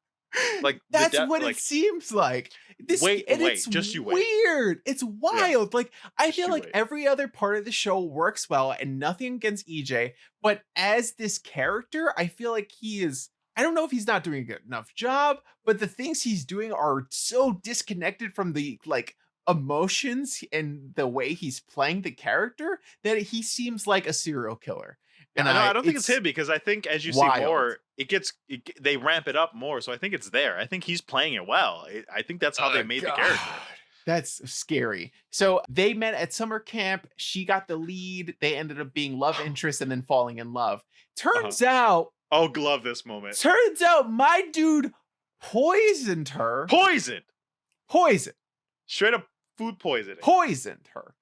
Like that's what it seems like. It's weird. It's wild. Yeah. Like I feel like every other part of the show works well, and nothing against EJ. But as this character, I feel like he is. I don't know if he's not doing a good enough job, but the things he's doing are so disconnected from the like emotions and the way he's playing the character that he seems like a serial killer. And I don't think it's him, because I think as you see more, they ramp it up more. So I think it's there. I think he's playing it well. I think that's how they made the character. That's scary. So they met at summer camp. She got the lead. They ended up being love interest and then falling in love. Turns out. Oh, love this moment. Turns out my dude poisoned her. Poison. Straight up food poisoning. Poisoned her.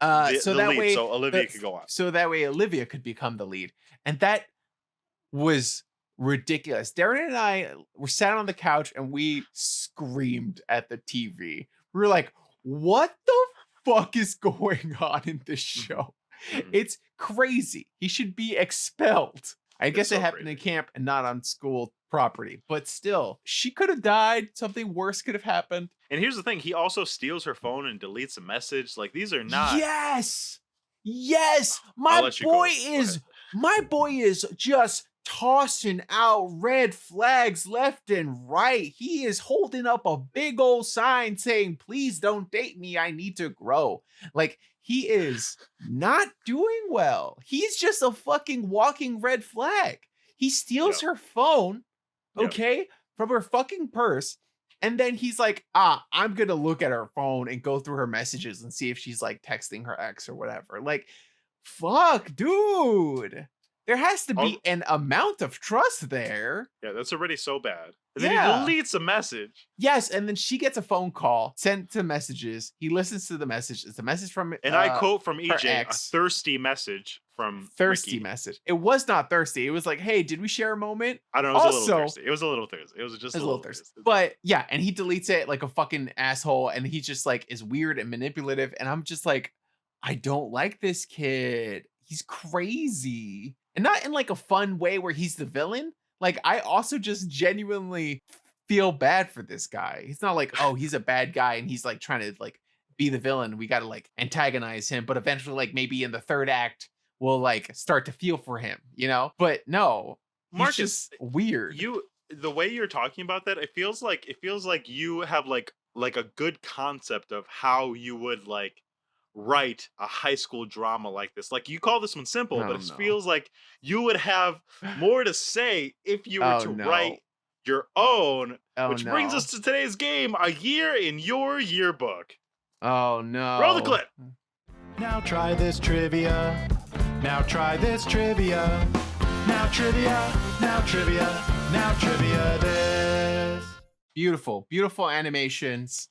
So Olivia could go on. So that way Olivia could become the lead. And that was ridiculous. Darren and I were sat on the couch and we screamed at the TV. We were like, what the fuck is going on in this show? It's crazy. He should be expelled. I guess it happened in camp and not on school property, but still, she could have died. Something worse could have happened. And here's the thing: he also steals her phone and deletes a message. Like these are not. Yes. My boy is just tossing out red flags left and right. He is holding up a big old sign saying, "Please don't date me. I need to grow." Like he is not doing well. He's just a fucking walking red flag. He steals her phone, from her fucking purse. And then he's like, I'm going to look at her phone and go through her messages and see if she's like texting her ex or whatever. Like, fuck, dude. There has to be an amount of trust there. Yeah, that's already so bad. And then he deletes a message. Yes, and then she gets a phone call sent to messages. He listens to the message. It's a message from And I quote from EJ, ex. a thirsty message from thirsty Ricky. message. It was not thirsty. It was like, hey, did we share a moment? I don't know. It was a little thirsty. It was a little thirsty. It was just a little thirsty. But yeah, and he deletes it like a fucking asshole. And he just like is weird and manipulative. And I'm just like, I don't like this kid. He's crazy. And not in like a fun way where he's the villain. Like, I also just genuinely feel bad for this guy. He's not like, oh, he's a bad guy and he's like trying to like be the villain. We got to like antagonize him. But eventually, like maybe in the third act, we'll like start to feel for him, you know? But no, Marcus, just weird. The way you're talking about that, it feels like you have like a good concept of how you would like write a high school drama like this. Like, you call this one simple, but it feels like you would have more to say if you were to write your own, which brings us to today's game, A Year in Your Yearbook. Oh no. Roll the clip. Now try this trivia. Now try this trivia. Now trivia. Now trivia. Now trivia this. Beautiful, beautiful animations.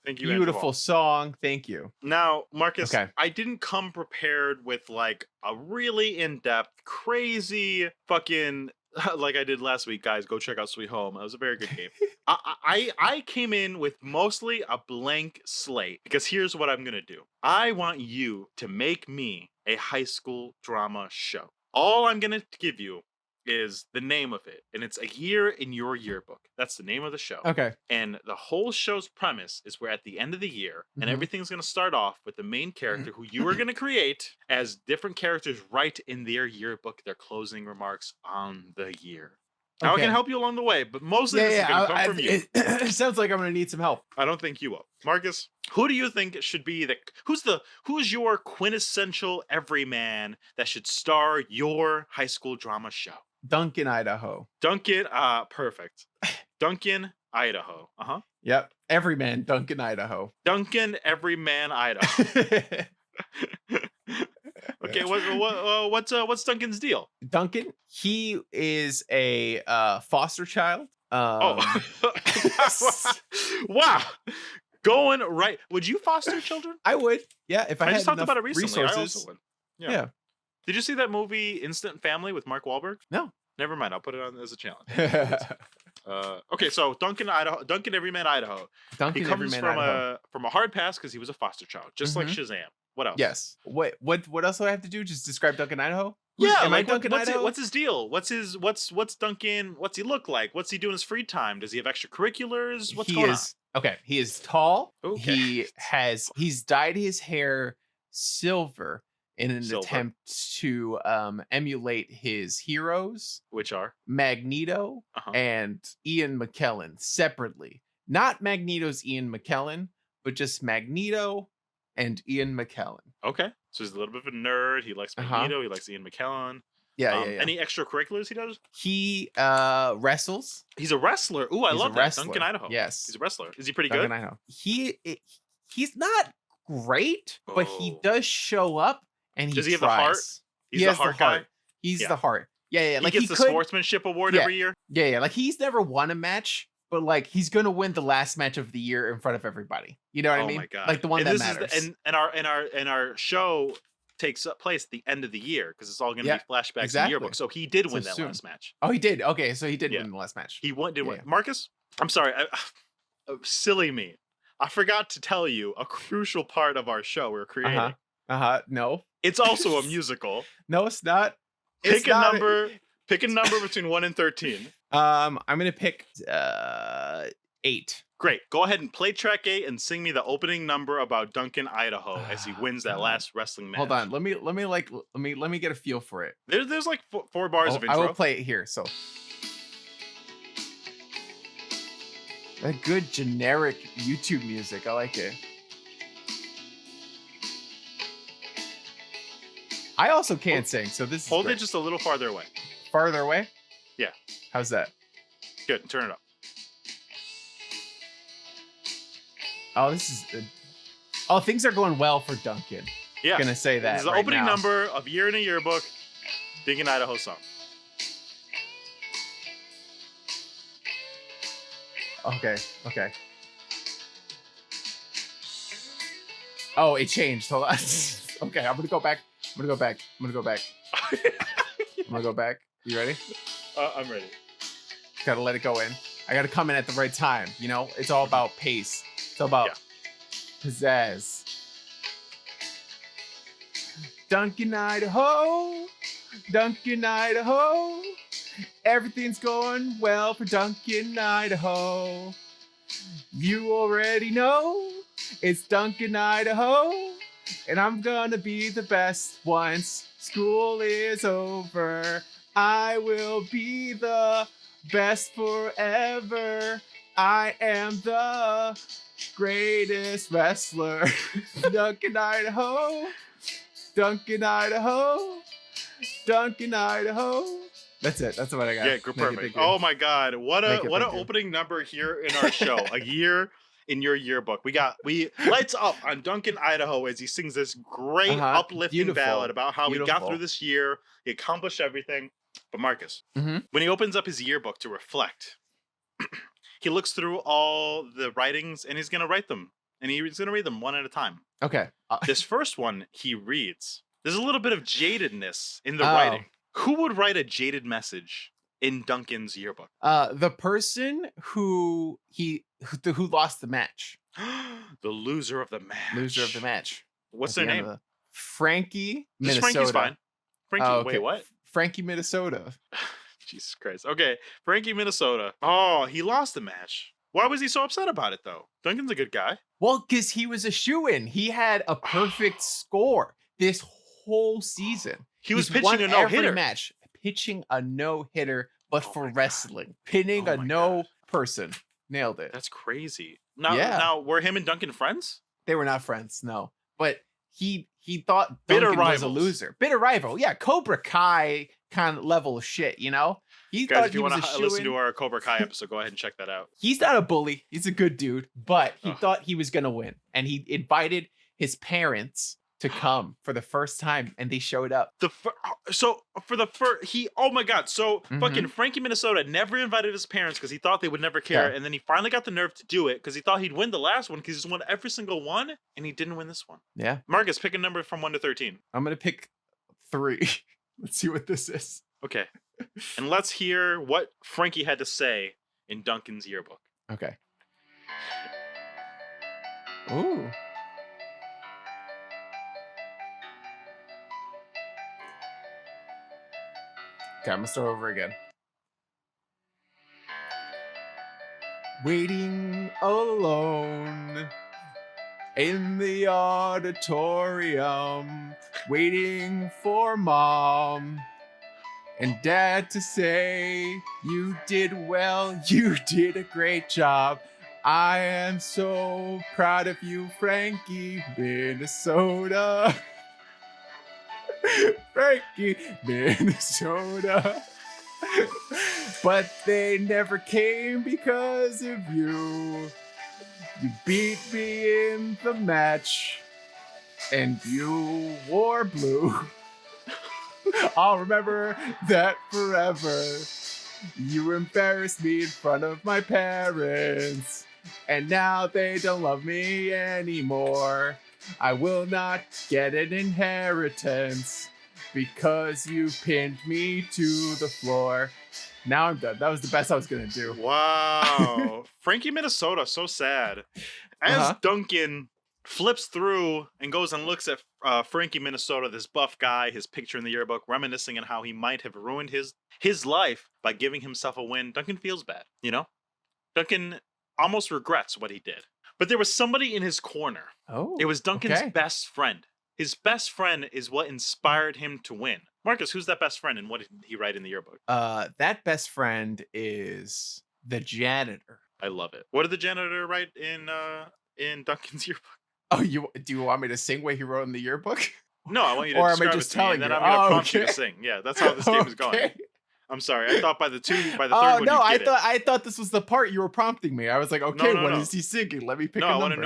Thank you. Beautiful song. Thank you. Now, Marcus, I didn't come prepared with like a really in-depth, crazy fucking like I did last week. Guys, go check out Sweet Home. It was a very good game. I came in with mostly a blank slate because here's what I'm gonna do. I want you to make me a high school drama show. All I'm gonna give you is the name of it, and it's A Year in Your Yearbook. That's the name of the show. Okay. And the whole show's premise is we're at the end of the year, and everything's going to start off with the main character who you are going to create as different characters write in their yearbook their closing remarks on the year. Now, I can help you along the way, but mostly this is going to come from you. It sounds like I'm going to need some help. I don't think you will. Marcus, who do you think should be who's your quintessential everyman that should star your high school drama show? Duncan, Idaho. Duncan, perfect. Duncan, Idaho. Uh-huh. Yep. Everyman, Duncan, Idaho. Duncan, Everyman, Idaho. Okay, what's Duncan's deal? Duncan, he is a foster child. Wow. Going right. Would you foster children? I would. Yeah, if I had just talked enough about it recently. resources. I also would. Yeah. Did you see that movie Instant Family with Mark Wahlberg? No. Never mind. I'll put it on as a challenge. Okay, so Duncan, Everyman, Idaho. Duncan, he comes Everyman, from Idaho. a hard pass because he was a foster child, just like Shazam. What else? Yes. What else do I have to do? Just describe Duncan, Idaho? Yeah, Am I Duncan, Idaho? What's his deal? What's Duncan? What's he look like? What's he do in his free time? Does he have extracurriculars? What's going on? Okay, he is tall. Okay. He's dyed his hair silver in an attempt to emulate his heroes, which are Magneto and Ian McKellen separately. Not Magneto's Ian McKellen, but just Magneto and Ian McKellen. Okay, so he's a little bit of a nerd. He likes Magneto. He likes Ian McKellen. Yeah. Any extracurriculars he does? He wrestles. He's a wrestler. Ooh, I love that. Duncan, Idaho. Yes. He's a wrestler. Is he pretty Duncan, good? Idaho. He's not great, but he does show up and he does he tries. have the heart? He's the heart guy. He's the heart. Yeah. Like he gets the sportsmanship award every year. Yeah. Like he's never won a match, but like he's gonna win the last match of the year in front of everybody. You know what I mean? Oh my god! Like the one that matters. And our show takes place at the end of the year because it's all going to be flashbacks in the yearbook. So he did win that last match. Oh, he did. Okay, so he did win the last match. He won. Win. Marcus, I'm sorry. Silly me. I forgot to tell you a crucial part of our show we're creating. No. It's also a musical. No, it's not. Pick a number between 1 and 13. I'm gonna pick 8. Great. Go ahead and play track 8 and sing me the opening number about Duncan, Idaho, as he wins that last wrestling match. Hold on. Let me get a feel for it. There's like 4 bars of intro. I will play it here. So a good generic YouTube music. I like it. I also can't sing, so this is Hold great. it just a little farther away. Farther away? Yeah. How's that? Good. Turn it up. Oh, this is good. Oh, things are going well for Duncan. Yeah. Gonna say that. This is the opening number of Year in a Yearbook, Duncan, Idaho song. Okay. Oh, it changed. Hold on. Okay, I'm gonna go back. I'm gonna go back. You ready? I'm ready. Gotta let it go in. I gotta come in at the right time. You know, it's all about pace. It's all about pizzazz. Duncan, Idaho. Everything's going well for Duncan, Idaho. You already know it's Duncan, Idaho. And I'm gonna be the best once school is over. I will be the best forever. I am the greatest wrestler. Duncan, Idaho. That's it. That's what I got. Yeah, perfect. Oh my God, what an opening number here in our show. A year in your yearbook. We lights up on Duncan, Idaho as he sings this great uplifting ballad about how he got through this year. He accomplished everything. But Marcus, when he opens up his yearbook to reflect, he looks through all the writings and he's going to write them. And he's going to read them one at a time. Okay. This first one he reads. There's a little bit of jadedness in the writing. Who would write a jaded message in Duncan's yearbook? The person who lost the match. The loser of the match. What's their name? Frankie, Minnesota. Minnesota. Frankie's fine. Frankie, okay. Wait, what? Frankie, Minnesota. Jesus Christ. Okay, Frankie, Minnesota. Oh, he lost the match. Why was he so upset about it, though? Duncan's a good guy. Well, because he was a shoo-in. He had a perfect score this whole season. He was pitching a no-hitter. Match, pitching a no-hitter, but for wrestling. Pinning a no person. Nailed it. That's crazy. Now, were him and Duncan friends? They were not friends, no. But he thought Duncan was a loser. Bitter rival. Yeah, Cobra Kai kind of level of shit, you know? He Guys, thought if you want to listen to our Cobra Kai episode, go ahead and check that out. He's not a bully. He's a good dude, but he thought he was going to win. And he invited his parents to come for the first time, and they showed up. Oh my God. So fucking Frankie, Minnesota never invited his parents because he thought they would never care. Yeah. And then he finally got the nerve to do it because he thought he'd win the last one because he's won every single one, and he didn't win this one. Yeah. Marcus, pick a number from 1 to 13. I'm going to pick 3. Let's see what this is. Okay. And let's hear what Frankie had to say in Duncan's yearbook. Okay. Ooh. Okay, I'm gonna start over again. Waiting alone in the auditorium, waiting for mom and dad to say, you did well, you did a great job. I am so proud of you, Frankie, Minnesota. Frankie, Minnesota. But they never came because of you. You beat me in the match, and you wore blue. I'll remember that forever. You embarrassed me in front of my parents, and now they don't love me anymore. I will not get an inheritance because you pinned me to the floor. Now I'm done. That was the best I was going to do. Wow. Frankie, Minnesota, so sad. As Duncan flips through and goes and looks at Frankie, Minnesota, this buff guy, his picture in the yearbook, reminiscing on how he might have ruined his life by giving himself a win, Duncan feels bad, you know? Duncan almost regrets what he did. But there was somebody in his corner. Oh, it was Duncan's best friend. His best friend is what inspired him to win. Marcus, who's that best friend and what did he write in the yearbook? That best friend is the janitor. I love it. What did the janitor write in Duncan's yearbook? Oh, do you want me to sing what he wrote in the yearbook? No, I want you to describe it to me, and then I'm going to prompt you to sing. Yeah, that's how this game is going. I'm sorry. I thought by the third one. Oh no, I thought this was the part you were prompting me. I was like, okay, what is he singing? Let me pick a number. I want to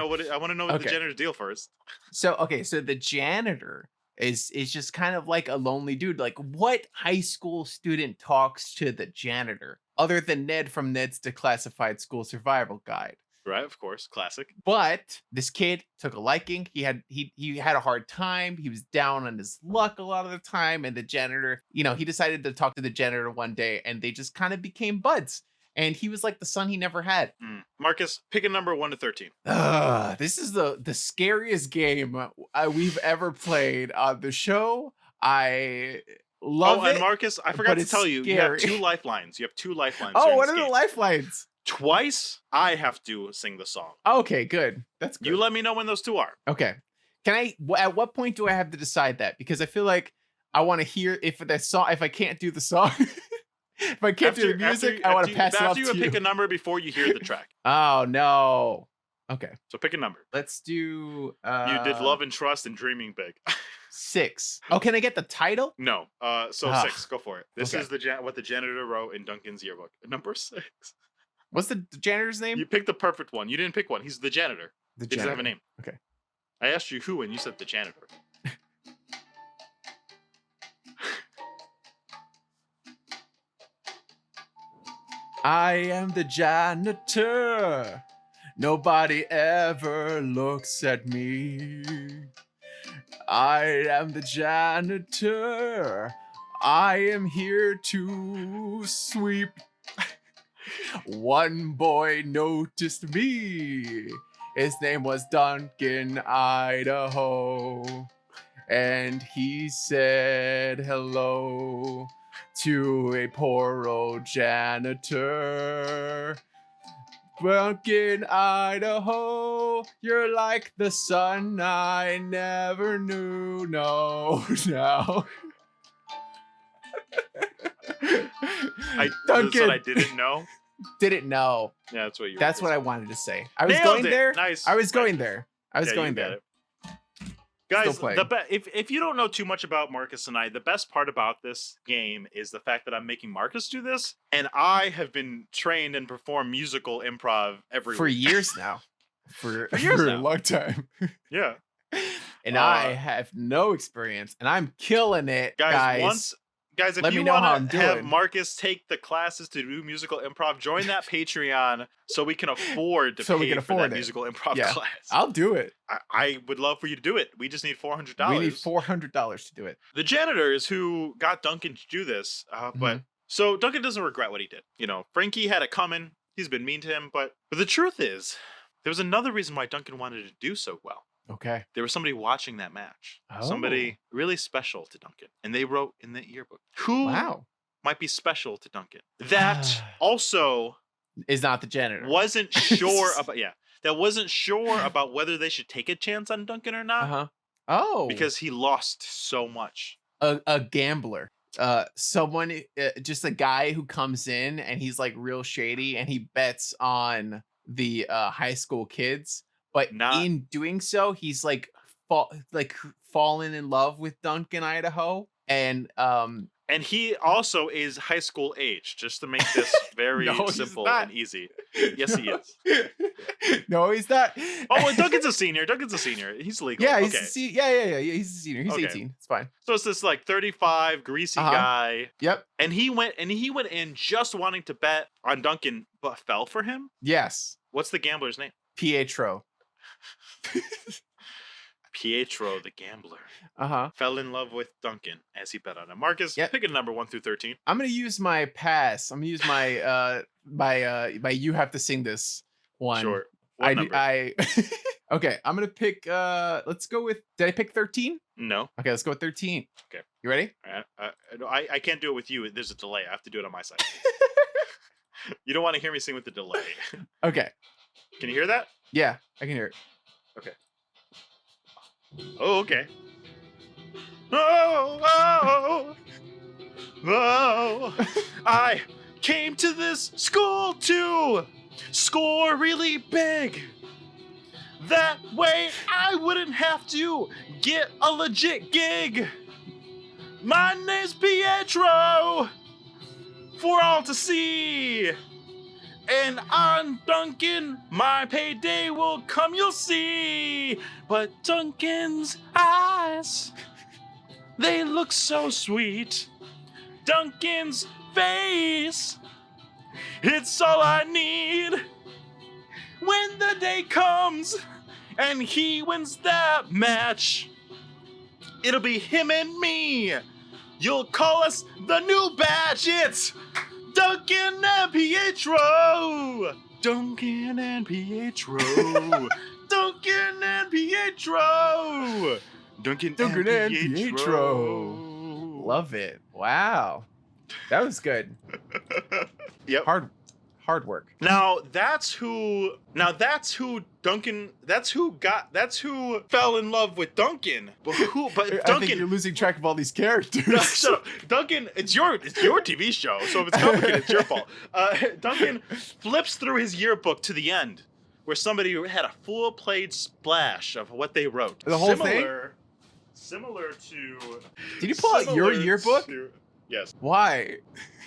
know what the janitor's deal first. So the janitor is just kind of like a lonely dude. Like, what high school student talks to the janitor other than Ned from Ned's Declassified School Survival Guide? Right, of course, classic. But this kid took a liking. He had a hard time. He was down on his luck a lot of the time. And the janitor, he decided to talk to the janitor one day, and they just kind of became buds. And he was like the son he never had. Marcus, pick a number 1 to 13. This is the scariest game we've ever played on the show. I love it. And Marcus, I forgot to tell you, you have 2 lifelines. Oh, what are the lifelines? Twice, I have to sing the song. Okay, good. That's good. You let me know when those 2 are. Okay. At what point do I have to decide that? Because I feel like I want to hear if I can't do the song, if I can't do the music, I want to pass it off to you. After you pick a number before you hear the track. Oh, no. Okay. So pick a number. Let's do... you did Love and Trust and Dreaming Big. 6. Oh, can I get the title? No. 6. Go for it. This is what the janitor wrote in Duncan's yearbook. Number 6. What's the janitor's name? You picked the perfect one. You didn't pick one. He's the janitor. He doesn't have a name. Okay. I asked you who, and you said the janitor. I am the janitor. Nobody ever looks at me. I am the janitor. I am here to sweep. One boy noticed me. His name was Duncan, Idaho. And he said hello to a poor old janitor. Duncan, Idaho, you're like the sun I never knew. No. Duncan, I didn't know. Didn't know. Yeah, that's what you. That's what I wanted to say. I was Nailed going it. there. Nice. I was going there. You got it. Guys, if you don't know too much about Marcus and I, the best part about this game is the fact that I'm making Marcus do this, and I have been trained and performed musical improv every week. Years now. For years now. a long time. Yeah. And I have no experience, and I'm killing it, guys. Guys, if you want to have Marcus take the classes to do musical improv, join that Patreon so we can afford to pay for that musical improv class. I'll do it. I would love for you to do it. We just need $400. We need $400 to do it. The janitors who got Duncan to do this, but so Duncan doesn't regret what he did. Frankie had it coming. He's been mean to him, but the truth is, there was another reason why Duncan wanted to do so well. Okay. There was somebody watching that match. Oh. Somebody really special to Duncan. And they wrote in the yearbook, who might be special to Duncan? That also is not the janitor. Wasn't sure about whether they should take a chance on Duncan or not. Uh-huh. Oh. Because he lost so much. A gambler. Someone, just a guy who comes in and he's like real shady and he bets on the high school kids. But in doing so, he's like fallen in love with Duncan, Idaho, and he also is high school age. Just to make this very simple and easy. Yes, he is. No, he's not. Oh, well, Duncan's a senior. He's legal. Yeah, he's He's a senior. He's 18. It's fine. So it's this like 35 greasy guy. Yep. And he went in just wanting to bet on Duncan, but fell for him. Yes. What's the gambler's name? Pietro. Pietro the gambler fell in love with Duncan as he bet on him. Marcus, pick a number 1 through 13. I'm gonna use my pass. I'm gonna use my my you have to sing this one. Sure. I okay. I'm gonna pick. Let's go with. Did I pick 13? No. Okay, let's go with 13. Okay. You ready? I can't do it with you. There's a delay. I have to do it on my side. You don't want to hear me sing with the delay. Okay. Can you hear that? Yeah, I can hear it. Okay. Oh, okay. Oh, I came to this school to score really big. That way I wouldn't have to get a legit gig. My name's Pietro, for all to see. And on Duncan, my payday will come, you'll see. But Duncan's eyes They look so sweet. Duncan's face. It's all I need. When the day comes and he wins that match, it'll be him and me. You'll call us the new batch. It's Duncan and Pietro. Duncan and Pietro. Duncan and Pietro. Duncan and Pietro. Love it. Wow. That was good. Yep. Hard work. Now that's who Duncan, that's who fell in love with Duncan. But I Duncan, think you're losing track of all these characters. No, shut up. Duncan, it's your TV show, so if it's complicated, it's your fault. Duncan flips through his yearbook to the end, where somebody had a full-page splash of what they wrote. The whole thing? Similar to... Did you pull out your yearbook? Yes. Why?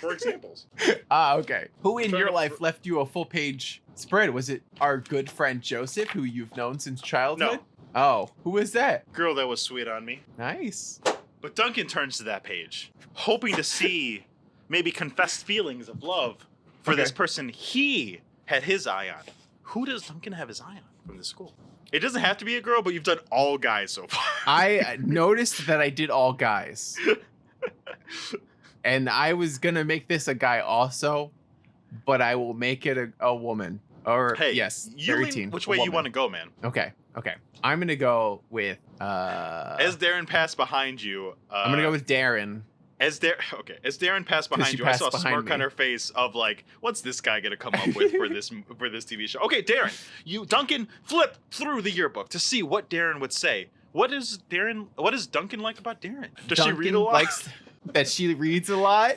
For examples. Okay. Who in your life left you a full-page spread? Was it our good friend Joseph, who you've known since childhood? No. Oh, who was that? Girl that was sweet on me. Nice. But Duncan turns to that page, hoping to see maybe confessed feelings of love for this person he had his eye on. Who does Duncan have his eye on from this school? It doesn't have to be a girl, but you've done all guys so far. I noticed that I did all guys. And I was going to make this a guy also, but I will make it a woman. Or, hey, yes, you very lean teen. which a way you woman. want to go, man. Okay. I'm going to go with... As Darren passed behind you... I'm going to go with Darren. As Darren passed behind you, I saw a smirk on her face of like, what's this guy gonna come up with for this TV show? Okay, Darren, Duncan flip through the yearbook to see what Darren would say. What does Duncan like about Darren? Does Duncan she read a lot? likes that she reads a lot.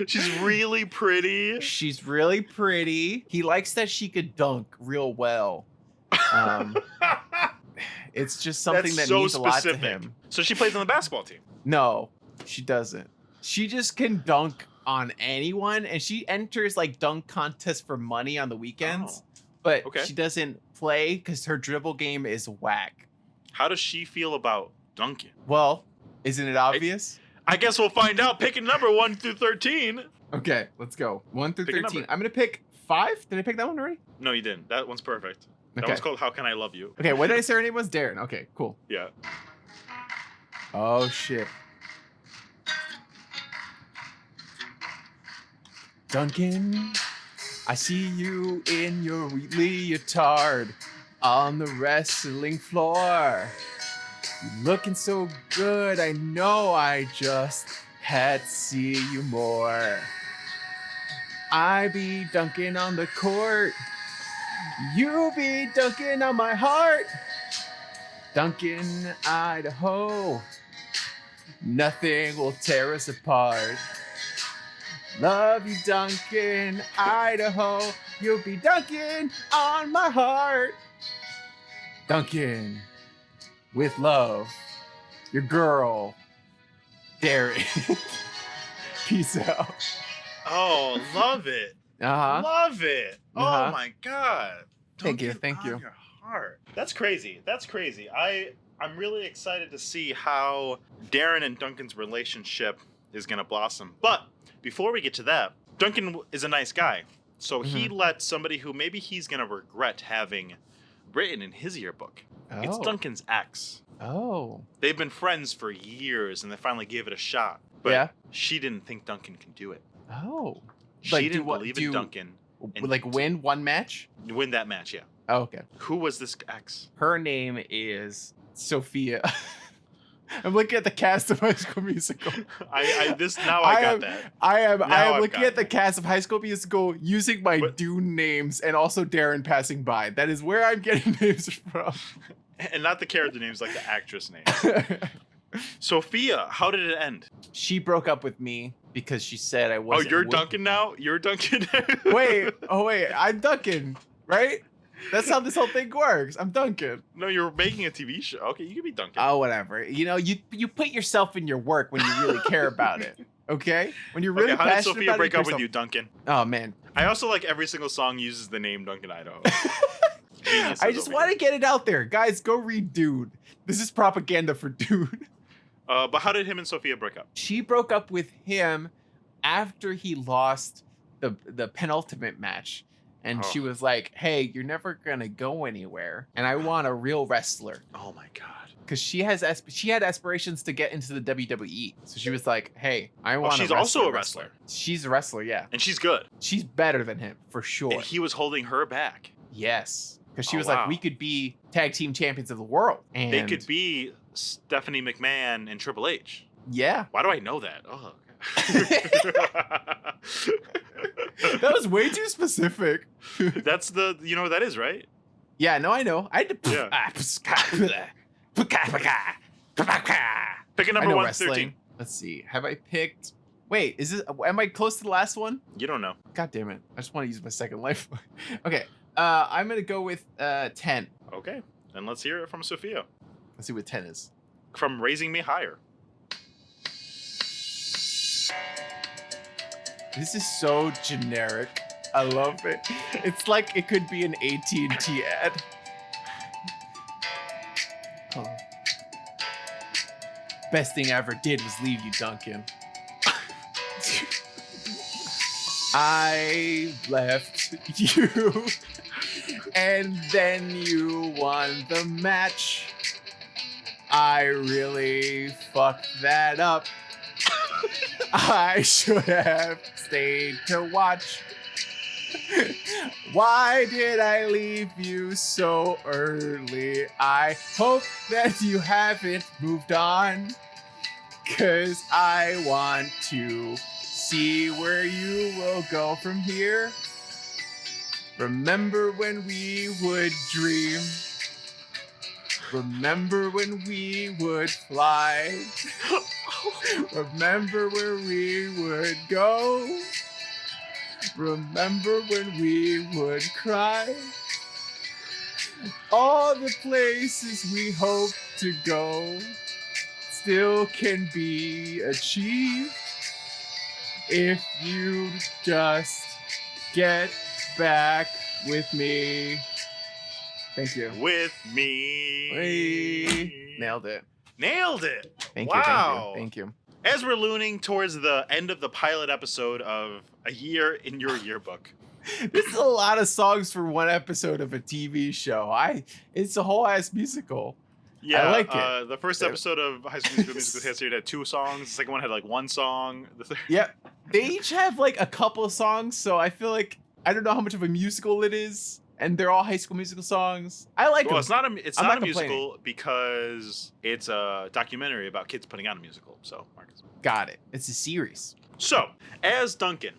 She's really pretty. She's really pretty. He likes that she could dunk real well. It's just something that means a lot to him. So she plays on the basketball team. No, she doesn't. She just can dunk on anyone, and she enters like dunk contests for money on the weekends. But she doesn't play because her dribble game is whack. How does she feel about Duncan? Well, isn't it obvious? I guess we'll find out. Pick a number 1 through 13. Okay, let's go. 1 through Pick a 13. number. I'm gonna pick 5. Did I pick that one already? No, you didn't. That one's perfect. That Okay. one's called How Can I Love You? Okay, what did I say her name was? Darren. Okay, cool. Yeah. Oh shit. Duncan, I see you in your leotard on the wrestling floor. You're looking so good, I know I just had to see you more. I be Duncan on the court. You be Duncan on my heart. Duncan, Idaho. Nothing will tear us apart. Love you, Duncan, Idaho. You'll be Duncan on my heart. Duncan, with love, your girl, Darren. Peace out. Oh, love it. Uh-huh. Love it. Uh-huh. Oh my God. Thank you, Duncan thank on you. Your heart. That's crazy. I'm really excited to see how Darren and Duncan's relationship is going to blossom. But before we get to that, Duncan is a nice guy. So he let somebody who maybe he's going to regret having written in his yearbook. It's Duncan's ex. Oh. They've been friends for years and they finally gave it a shot. But she didn't think Duncan can do it. Oh. She didn't believe in Duncan. And Like win one match? win that match, yeah. Oh, okay. Who was this ex? Her name is Sophia. I'm looking at the cast of High School Musical. I got that. I am I've looking got at the cast of High School Musical using my Dune names and also Darren passing by. That is where I'm getting names from. And not the character names, like the actress name. Sophia, how did it end? She broke up with me because she said I Oh, wasn't. you're Duncan now? You're Duncan? Wait, I'm Duncan, right? That's how this whole thing works. I'm Duncan. No, you're making a TV show. Okay, you can be Duncan. Oh, whatever. You know, you put yourself in your work when you really care about it. Okay? When you're really How did passionate Sophia about break it up with you, Duncan? Oh man. I also like every single song uses the name Duncan, Idaho. geniuses I just over want to here. get it out there. Guys, go read Dude. This is propaganda for Dude. But how did him and Sophia break up? She broke up with him after he lost the penultimate match. And she Oh. was like, hey, you're never going to go anywhere. And I want a real wrestler. Oh my god. Because she had aspirations to get into the WWE. So she was like, hey, I want she's a also wrestler. a wrestler. She's a wrestler, yeah. And she's good. She's better than him, for sure. And he was holding her back. Yes. Because she Oh, was wow. like, we could be tag team champions of the world. And They could be Stephanie McMahon and Triple H. Yeah. Why do I know that? Oh. That was way too specific. That's the, you know what that is, right? Yeah, no, I know. I had to. Yeah. Pick a I number know 1 wrestling. 13. Let's see. Have I picked? Wait, is this? Am I close to the last one? You don't know. God damn it! I just want to use my second life. Okay. I'm gonna go with 10. Okay. Then let's hear it from Sophia. Let's see what 10 is. From Raising Me Higher. This is so generic. I love it. It's like it could be an AT&T ad. Oh. Best thing I ever did was leave you, Duncan. I left you, and then you won the match. I really fucked that up. I should have stayed to watch. Why did I leave you so early? I hope that you haven't moved on, 'cause I want to see where you will go from here. Remember when we would dream? Remember when we would fly? Remember where we would go? Remember when we would cry? All the places we hope to go still can be achieved if you just get back with me. Thank you. With me. Hey. Nailed it. Nailed it. Thank Wow. you. Thank you. As we're looning towards the end of the pilot episode of A Year in Your Yearbook. This is a lot of songs for one episode of a TV show. It's a whole ass musical. Yeah, I like it. The first episode of High School Musical History had 2 songs. The second one had like 1 song. The third... Yep. They each have like a couple of songs, so I feel like I don't know how much of a musical it is, and they're all High School Musical songs. I like Well, them. it's I'm not not a musical because it's a documentary about kids putting on a musical. So, Marcus. Got it. It's a series. So, as Duncan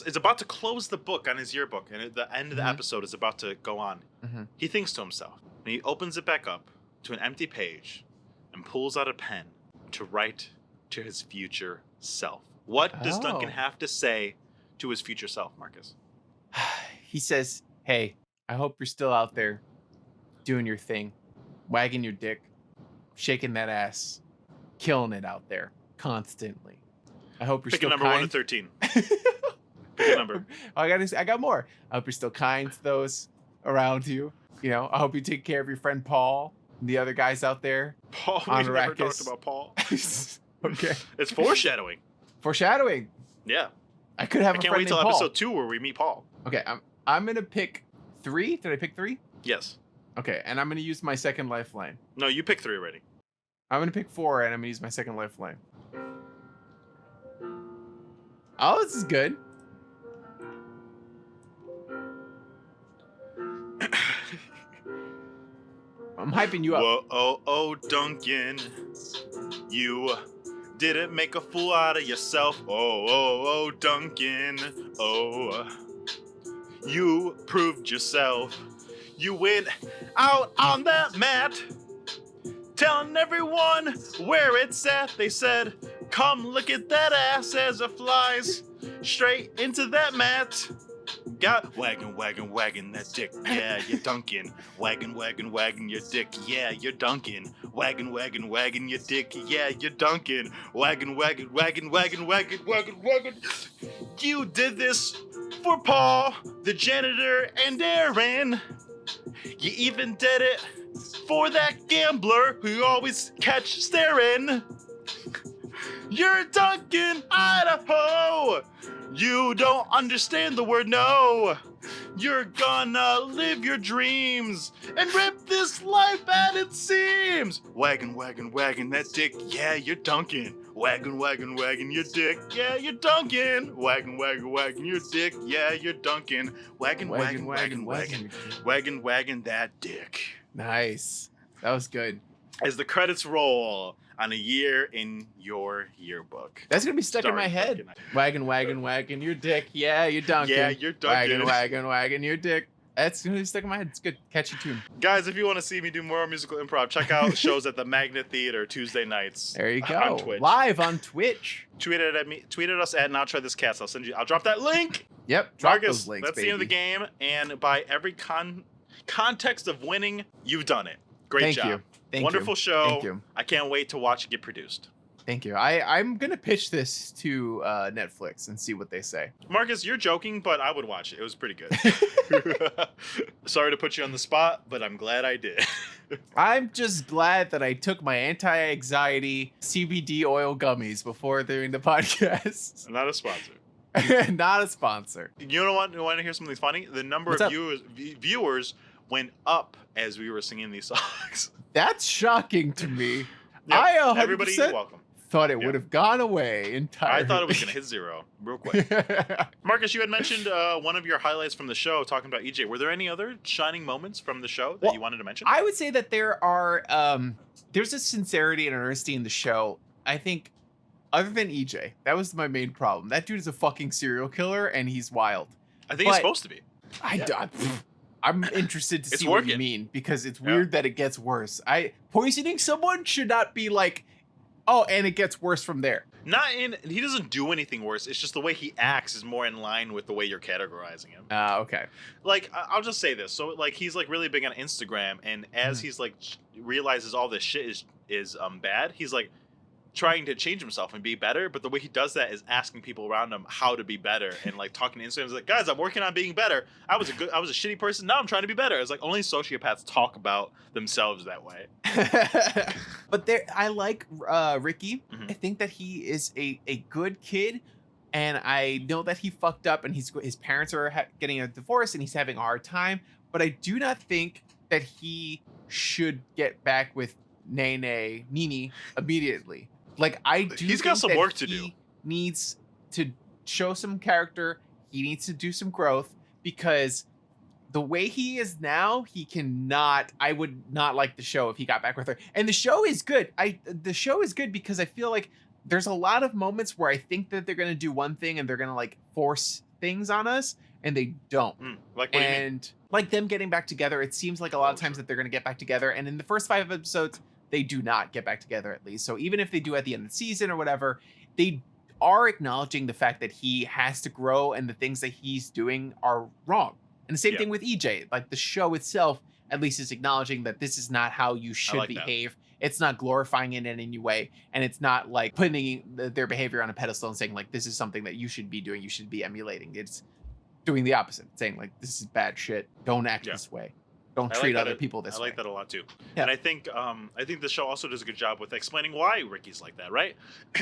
is about to close the book on his yearbook, and at the end of the episode is about to go on, he thinks to himself, and he opens it back up to an empty page and pulls out a pen to write to his future self. What does Duncan Oh. have to say to his future self, Marcus? He says, hey, I hope you're still out there doing your thing, wagging your dick, shaking that ass, killing it out there constantly. I hope you're Pick a still number 1 to kind. 13. Pick a number. I got more. I hope you're still kind to those around you. You know, I hope you take care of your friend Paul and the other guys out there. Paul, On we've never Arrakis. talked about Paul. Okay. It's foreshadowing. Foreshadowing. Yeah. I could have I a can't friend wait till named Paul. episode 2 where we meet Paul. Okay, I'm gonna pick 3. Did I pick 3? Yes. Okay, and I'm gonna use my second lifeline. No, you picked 3 already. I'm gonna pick 4, and I'm gonna use my second lifeline. Oh, this is good. I'm hyping you up. Whoa, oh, Duncan, you didn't make a fool out of yourself. Oh, Duncan, oh, you proved yourself. You went out on that mat, telling everyone where it's at. They said, come look at that ass as it flies straight into that mat. Got wagging that dick, yeah, you're Duncan. Wagging your dick, yeah, you're Duncan. Wagging your dick, yeah, you're Duncan. Wagging. You did this for Paul, the janitor, and Darren. You even did it for that gambler who you always catch staring. You're Duncan, Idaho. You don't understand the word no. You're gonna live your dreams and rip this life at its seams. Wagging, wagging, wagging that dick, yeah, you're Duncan. Wagging, wagging, wagging your dick, yeah, you're Duncan. Wagging, wagging, wagging your dick, yeah, you're Duncan. Wagging, wagging, wagging, wagging, wagging, wagging that dick. Nice. That was good. As the credits roll on a year in your yearbook. That's gonna be stuck in my Starring head. Duncan. Wagging, wagging, wagging your dick. Yeah, you're Duncan. Yeah, you're Duncan. Wagging, wagging, wagging your dick. That's gonna be stuck in my head. It's good. Catchy tune. Guys, if you want to see me do more musical improv, check out shows at the Magnet Theater Tuesday nights. There you go. On Twitch. Live on Twitch. Tweet it at me. Tweet at us at Now Try This Cast. I'll drop that link. Yep. Drop Marcus, those links, that's baby. the end of the game, and by every context of winning, you've done it. Great Thank job. you. Thank Wonderful you. show. Thank you. I can't wait to watch it get produced. Thank you. I'm gonna pitch this to Netflix and see what they say. Marcus, you're joking, but I would watch it. It was pretty good. Sorry to put you on the spot, but I'm glad I did. I'm just glad that I took my anti-anxiety CBD oil gummies before doing the podcast. Not a sponsor. Not a sponsor. You know what? You want to hear something funny? The number What's of up? viewers went up as we were singing these songs. That's shocking to me. Yep. I 100% Everybody, welcome. thought it Yeah. would have gone away entirely. I thought it was going to hit 0 real quick. Marcus, you had mentioned one of your highlights from the show talking about EJ. Were there any other shining moments from the show that Well, you wanted to mention? I would say that there are there's a sincerity and honesty in the show. I think other than EJ, that was my main problem. That dude is a fucking serial killer and he's wild. I think he's but- supposed to be. I'm interested to It's see what you working. mean because it's Yeah. weird that it gets worse. Poisoning someone should not be like, oh, and it gets worse from there. He doesn't do anything worse. It's just the way he acts is more in line with the way you're categorizing him. Okay. Like, I'll just say this. So, like, he's like really big on Instagram, and as Mm-hmm. he's like realizes all this shit is bad, he's like trying to change himself and be better. But the way he does that is asking people around him how to be better, and like talking to Instagram. He's like, guys, I'm working on being better. I was a shitty person. Now I'm trying to be better. It's like only sociopaths talk about themselves that way. But I like Ricky. Mhm. I think that he is a good kid, and I know that he fucked up, and his parents are getting a divorce, and he's having a hard time. But I do not think that he should get back with Nene immediately. Like I do. He's got think some that work to he do. Needs to show some character. He needs to do some growth because the way he is now, he cannot. I would not like the show if he got back with her. And the show is good. The show is good because I feel like there's a lot of moments where I think that they're gonna do one thing and they're gonna like force things on us, and they don't. Like, what do you mean? And like them getting back together, it seems like a lot of times that they're gonna get back together. And in the first 5 episodes, they do not get back together at least. So even if they do at the end of the season or whatever, they are acknowledging the fact that he has to grow and the things that he's doing are wrong. And the same Yeah. thing with EJ. Like the show itself, at least, is acknowledging that this is not how you should like that. behave. It's not glorifying it in any way. And it's not like putting their behavior on a pedestal and saying like, this is something that you should be doing. You should be emulating. It's doing the opposite, saying like, this is bad shit. Don't act Yeah. this way. Don't I like treat that other people this I way. like that a lot too. Yeah. And I think the show also does a good job with explaining why Ricky's like that, right?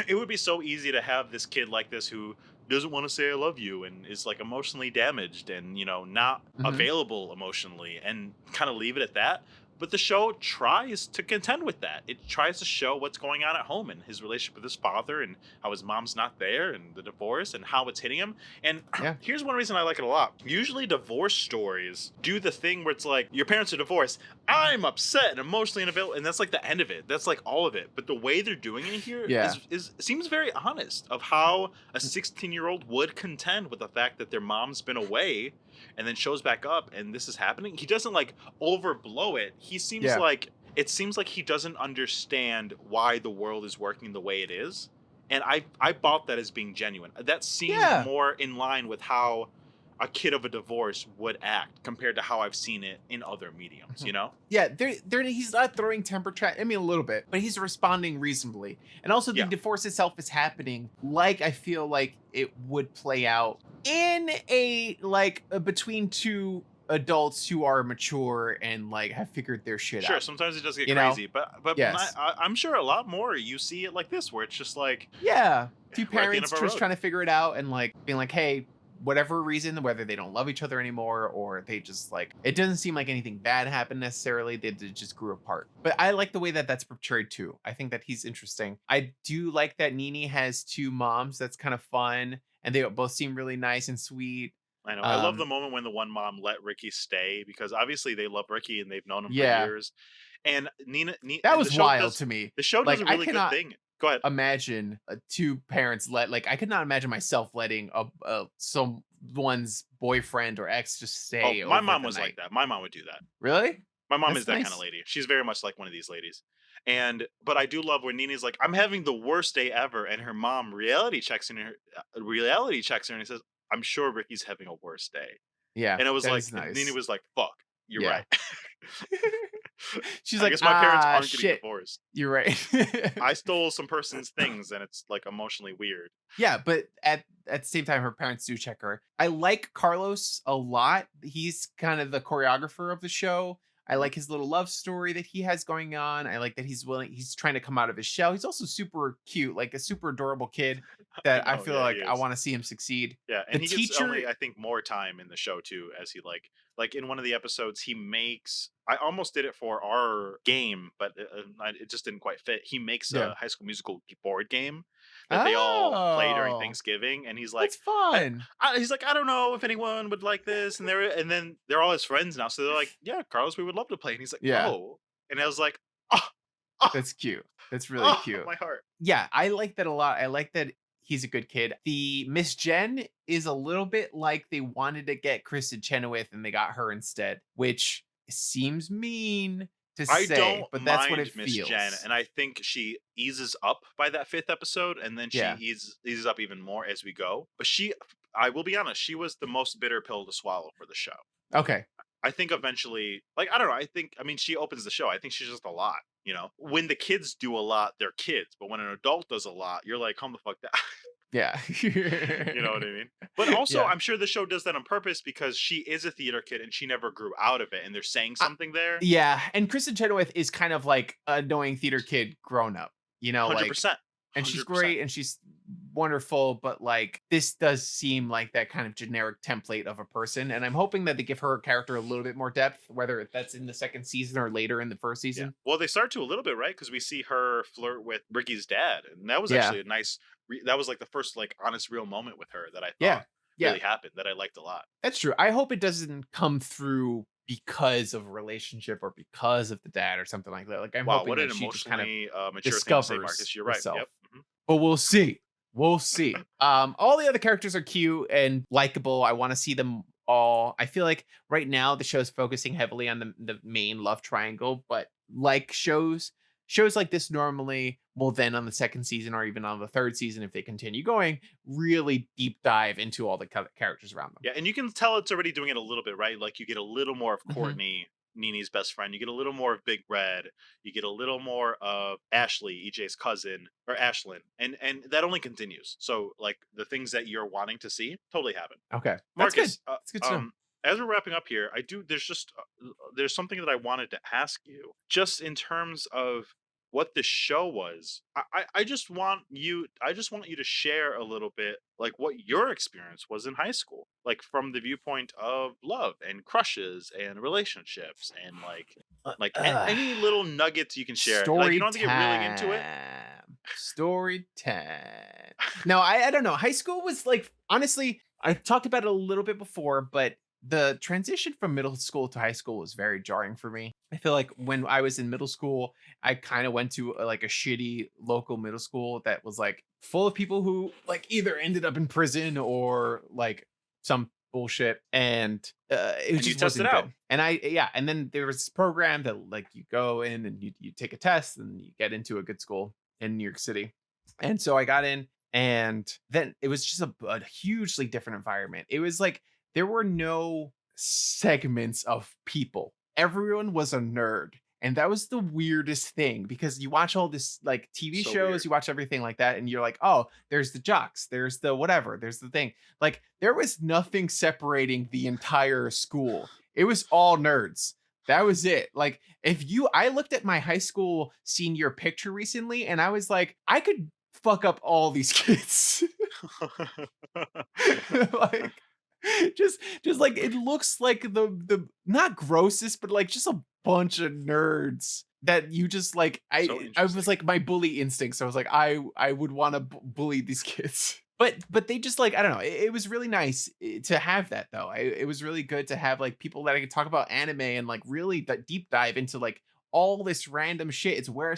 It would be so easy to have this kid like this who doesn't want to say I love you and is like emotionally damaged and, you know, not Mhm. available emotionally and kind of leave it at that. But the show tries to contend with that. It tries to show what's going on at home and his relationship with his father and how his mom's not there and the divorce and how it's hitting him. And Yeah. here's one reason I like it a lot. Usually divorce stories do the thing where it's like, your parents are divorced. I'm upset and emotionally unavailable. And that's like the end of it. That's like all of it. But the way they're doing it here Yeah. seems very honest of how a 16-year-old would contend with the fact that their mom's been away and then shows back up and this is happening. He doesn't like overblow it. He seems Yeah. like it seems like he doesn't understand why the world is working the way it is. And I bought that as being genuine. That seemed Yeah. more in line with how a kid of a divorce would act compared to how I've seen it in other mediums, you know? Yeah, he's not throwing temper trap. I mean, a little bit, but he's responding reasonably. And also, the Yeah. divorce itself is happening like I feel like it would play out in a between two adults who are mature and like have figured their shit Sure, out. sometimes it does get You know? crazy, but Yes. I'm sure a lot more you see it like this, where it's just like Yeah. Two we're at the end parents of our just road. trying to figure it out and like being like, hey, whatever reason, whether they don't love each other anymore or they just like, it doesn't seem like anything bad happened necessarily. They just grew apart. But I like the way that that's portrayed too. I think that he's interesting. I do like that Nini has two moms. That's kind of fun. And they both seem really nice and sweet. I know. I love the moment when the one mom let Ricky stay because obviously they love Ricky and they've known him for Yeah. years. And That and was wild to me. the show does Like, a I really good cannot thing. Go ahead. imagine two parents like I could not imagine myself letting someone's boyfriend or ex just stay Oh, my over mom the was night. like that. My mom would do that. Really? My mom That's is that kind nice. of lady. She's very much like one of these ladies. But I do love when Nini's like, I'm having the worst day ever, and her mom reality checks her and he says, I'm sure Ricky's having a worse day. Yeah, And it was that like, is and nice. Nini was like, fuck, you're Yeah. right. She's I like, guess my parents aren't getting shit. divorced. You're right. I stole some person's things, and it's like emotionally weird. Yeah, but at the same time, her parents do check her. I like Carlos a lot. He's kind of the choreographer of the show. I like his little love story that he has going on. I like that he's trying to come out of his shell. He's also super cute, like a super adorable kid that I know, feel yeah, like he I is. want to see him succeed. Yeah, The and he gets teacher, only, I think, more time in the show too, as he like in one of the episodes, he makes. I almost did it for our game, but it just didn't quite fit. He makes yeah. a High School Musical board game that they all play during Oh, Thanksgiving, and he's like, that's fun. he's like, I don't know if anyone would like this, and then they're all his friends now, so they're like, yeah, Carlos, we would love to play, and he's like, Yeah. oh, and I was like, oh, oh, That's cute. That's really oh, cute. my heart. Yeah, I like that a lot. I like that he's a good kid. The Miss Jen is a little bit like they wanted to get Kristen Chenoweth and they got her instead, which seems mean to I say, don't but that's what mind it Miss feels. Jen, and I think she eases up by that 5th episode, and then she Yeah. eases up even more as we go. But I will be honest, she was the most bitter pill to swallow for the show. Okay. I think eventually, like, I don't know, I mean, she opens the show. I think she's just a lot, you know? When the kids do a lot, they're kids, but when an adult does a lot, you're like, calm the fuck down. Yeah. You know what I mean? But also, Yeah. I'm sure the show does that on purpose because she is a theater kid and she never grew out of it, and they're saying something there. Yeah, and Kristen Chenoweth is kind of like an annoying theater kid grown up, you know, like 100%. and she's 100%. great and she's wonderful, but like this does seem like that kind of generic template of a person, and I'm hoping that they give her character a little bit more depth, whether that's in the second season or later in the first Yeah. season. Well, they start to a little bit, right? Because we see her flirt with Ricky's dad, and that was Yeah. actually a nice. That was like the first like honest, real moment with her that I thought Yeah. really happened that I liked a lot. That's true. I hope it doesn't come through because of a relationship or because of the dad or something like that. Like I'm Wow, hoping what an that she just kind of emotionally mature thing to say, discovers Marcus. You're right. herself. Yep. Mhm. But we'll see. We'll see. All the other characters are cute and likable. I want to see them all. I feel like right now the show's focusing heavily on the main love triangle, but like shows like this normally will then on the second season or even on the third season, if they continue going, really deep dive into all the characters around them. Yeah, and you can tell it's already doing it a little bit, right? Like you get a little more of Mhm. Courtney, Nini's best friend. You get a little more of Big Red. You get a little more of Ashley, EJ's cousin, or Ashlyn, and that only continues. So like the things that you're wanting to see totally happen. Okay. Marcus, That's good. That's good to know. as we're wrapping up here, there's something that I wanted to ask you, just in terms of what the show was. I just want you to share a little bit like what your experience was in high school, like from the viewpoint of love and crushes and relationships and like any little nuggets you can share. Like you don't have to get really into it. Story time. No, I don't know. High school was like, honestly, I talked about it a little bit before, but the transition from middle school to high school was very jarring for me. I feel like when I was in middle school, I kind of went to like a shitty local middle school that was like full of people who like either ended up in prison or like some bullshit, and it And you just test it wasn't out. good. And then there was this program that like you go in and you take a test and you get into a good school in New York City. And so I got in, and then it was just a hugely different environment. It was like there were no segments of people. Everyone was a nerd. And that was the weirdest thing, because you watch all this like TV So shows, weird. you watch everything like that, and you're like, oh, there's the jocks, there's the whatever, there's the thing. Like there was nothing separating the entire school. It was all nerds. That was it. Like I looked at my high school senior picture recently and I was like, I could fuck up all these kids. Like just like it looks like the not grossest, but like just a bunch of nerds that you just like I So was interesting. like my bully instincts. I was like, I would want to bully these kids. But they just like I don't know. It was really nice to have that though. It was really good to have like people that I could talk about anime and like really deep dive into like all this random shit. It's where I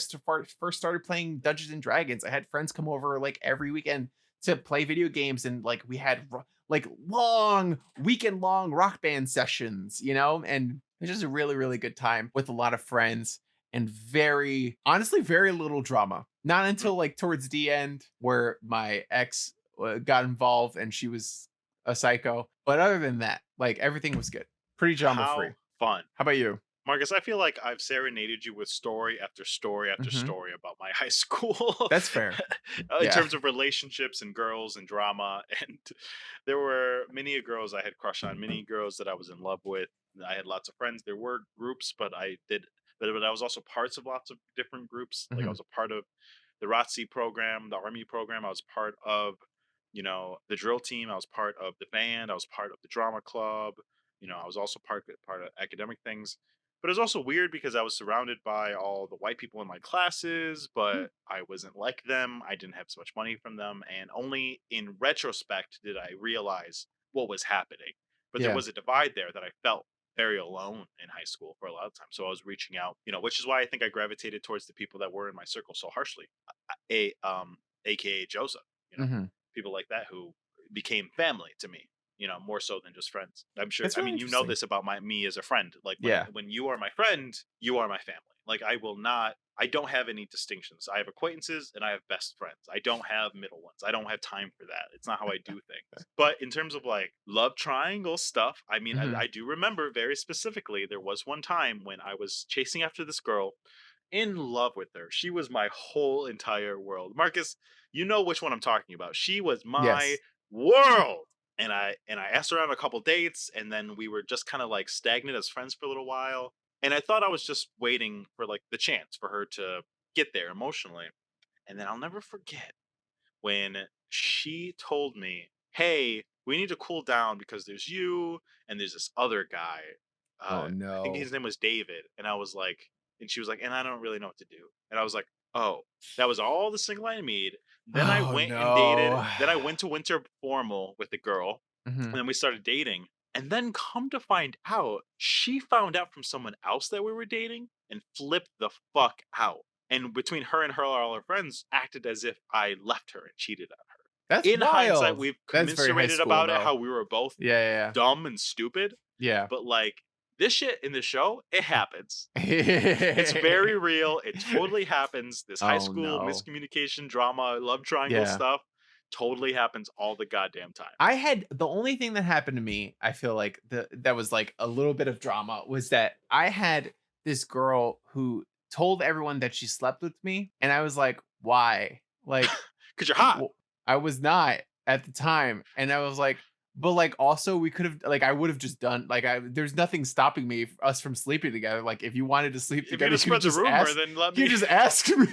first started playing Dungeons and Dragons. I had friends come over like every weekend to play video games, and like we had like long weekend long rock band sessions, you know, and it's just a really really good time with a lot of friends and very honestly very little drama. Not until like towards the end where my ex got involved and she was a psycho. But other than that, like everything was good. Pretty drama free. How fun. How about you? Marcus, I feel like I've serenaded you with story after story after Mhm. story about my high school. That's fair. In Yeah. terms of relationships and girls and drama. And there were many girls I had crush on, many girls that I was in love with. I had lots of friends. There were groups, but I was also parts of lots of different groups. Like I Mhm. was a part of the ROTC program, the Army program. I was part of, the drill team. I was part of the band. I was part of the drama club. I was also part of academic things. But it was also weird because I was surrounded by all the white people in my classes, but I wasn't like them. I didn't have so much money from them, and only in retrospect did I realize what was happening. But there Yeah. was a divide there that I felt very alone in high school for a lot of time. So I was reaching out, which is why I think I gravitated towards the people that were in my circle so harshly, aka Joseph. Mhm. People like that who became family to me. More so than just friends. I'm sure. That's I really mean, you know interesting. this about me as a friend. Like Yeah. when you are my friend, you are my family. Like I will not. I don't have any distinctions. I have acquaintances and I have best friends. I don't have middle ones. I don't have time for that. It's not how I do things. But in terms of like love triangle stuff, I mean, Mhm. I do remember very specifically there was one time when I was chasing after this girl, in love with her. She was my whole entire world. Marcus, you know which one I'm talking about. She was my Yes. world. And I asked her out on a couple dates, and then we were just kind of like stagnant as friends for a little while. And I thought I was just waiting for like the chance for her to get there emotionally. And then I'll never forget when she told me, "Hey, we need to cool down because there's you and there's this other guy. Oh I think no. his name was David." And I was like, and she was like, "And I don't really know what to do." And I was like, "Oh, that was all the single I need." Then I Oh went and dated. no. Then I went to winter formal with the girl, and Mhm. then we started dating. And then come to find out, she found out from someone else that we were dating and flipped the fuck out. And between her and all her friends acted as if I left her and cheated on her. That's In hindsight, wild. we've That's very high commiserated school about it, though. how we were both Yeah, dumb and stupid. yeah. But like this shit in the show, it happens. Yeah. It's very real. It totally happens. This high Oh school no. miscommunication, drama, love triangle Yeah. stuff totally happens all the goddamn time. I had the only thing that happened to me, I feel like that was like a little bit of drama was that I had this girl who told everyone that she slept with me, and I was like, why? Like, Because you're hot. I was not at the time, and I was like, but like also we could have like I would have just done like there's nothing stopping me us from sleeping together. Like if you wanted to sleep If you're together, gonna spread the just rumor, ask, then let you me. just ask me.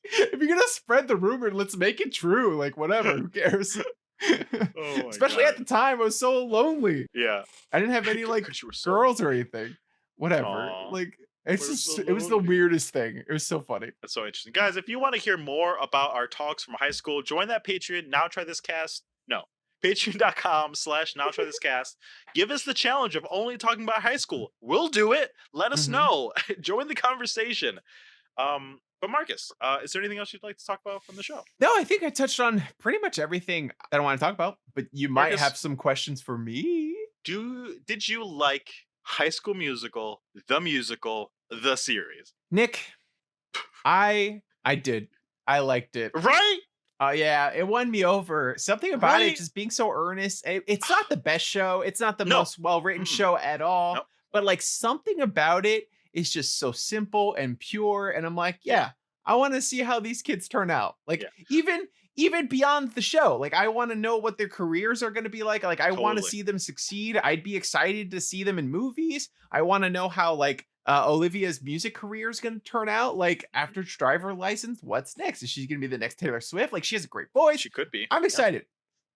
If you're gonna spread the rumor, let's make it true. Like whatever, who cares? Oh my Especially at God. the time, I was so lonely. Yeah. I didn't have any like 'Cause you were so girls or lonely. anything. Whatever. Aw. Like it's We're just so it was the lonely. weirdest thing. It was so funny. That's so interesting. Guys, if you want to hear more about our talks from high school, join that Patreon. Now try this cast. No. Patreon.com/now try this cast. Give us the challenge of only talking about high school. We'll do it. Let us Mhm. know. Join the conversation. But Marcus, is there anything else you'd like to talk about from the show? No, I think I touched on pretty much everything that I want to talk about, but you might Marcus- have some questions for me. Did you like High School Musical, the musical, the series? Nick, I did. I liked it. Right? Yeah, it won me over. Something about Right? it just being so earnest. It's not the best show. It's not the No. most well-written Mm-mm. show at all. Nope. But like something about it is just so simple and pure. And I'm like, yeah, I want to see how these kids turn out. Like Yeah. even beyond the show. Like, I want to know what their careers are going to be like. Like, I want to Totally. see them succeed. I'd be excited to see them in movies. I want to know how like Olivia's music career is going to turn out. Like after Driver License, what's next? Is she going to be the next Taylor Swift? Like, she has a great voice. She could be. I'm Yeah. excited.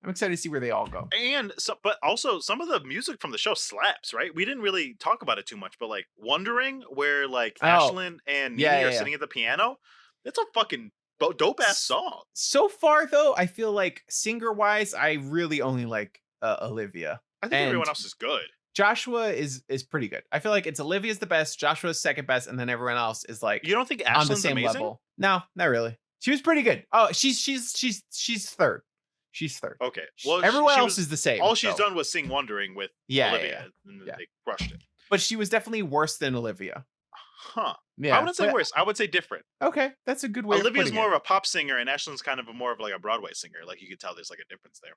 I'm excited to see where they all go. And so, but also some of the music from the show slaps, right? We didn't really talk about it too much, but like Wondering, where like Oh, Ashlyn and Nene yeah, are yeah. sitting at the piano, it's a fucking dope ass song. So far, though, I feel like singer wise, I really only like Olivia. I think everyone And else is good. Joshua is pretty good. I feel like it's Olivia's the best, Joshua's second best, and then everyone else is like You don't think on the Ashlyn's same amazing? level. No, not really. She was pretty good. Oh, she's third. She's third. Okay. Well, Everyone she else was, is the same. all she's though. done was sing Wondering with Yeah, Olivia, and yeah. they crushed it. But she was definitely worse than Olivia. Huh. Yeah. I wouldn't say but- worse. I would say different. Okay, that's a good way. Olivia's of more putting of a pop singer, and Ashlyn's kind of more of like a Broadway singer. Like you could tell there's like a difference there.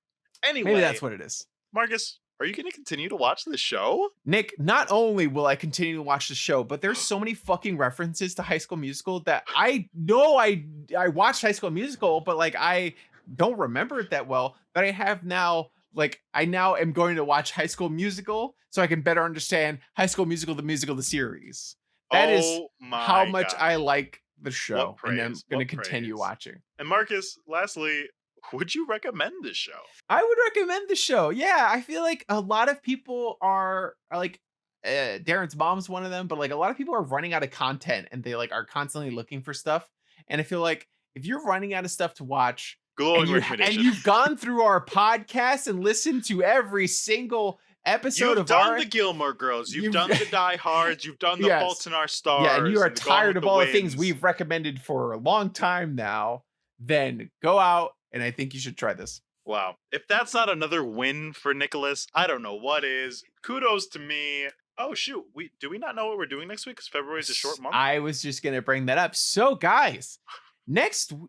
Anyway, Maybe that's what it is. Marcus, are you going to continue to watch this show? Nick, not only will I continue to watch the show, but there's so many fucking references to High School Musical that I know I watched High School Musical, but like I don't remember it that well. That I have now, like I now am going to watch High School Musical so I can better understand High School Musical, the series. That is how much God. I like the show, and I'm praise, going what to continue praise. watching. And Marcus, lastly, would you recommend this show? I would recommend the show. Yeah, I feel like a lot of people are like Darren's mom's one of them, but like a lot of people are running out of content and they like are constantly looking for stuff. And I feel like if you're running out of stuff to watch Glowing and recommendation. you've gone through our podcast and listened to every single episode You've of done our the Gilmore Girls. You've You've- done the Die Hards. You've done the Yes. Faults in Our Stars. yeah, and you are the Gone tired with of all the things Winds. we've recommended for a long time now, then go out and I think you should try this. Wow. If that's not another win for Nicholas, I don't know what is. Kudos to me. Oh shoot. Do we not know what we're doing next week? Because February is a short month. I was just gonna bring that up. So, guys,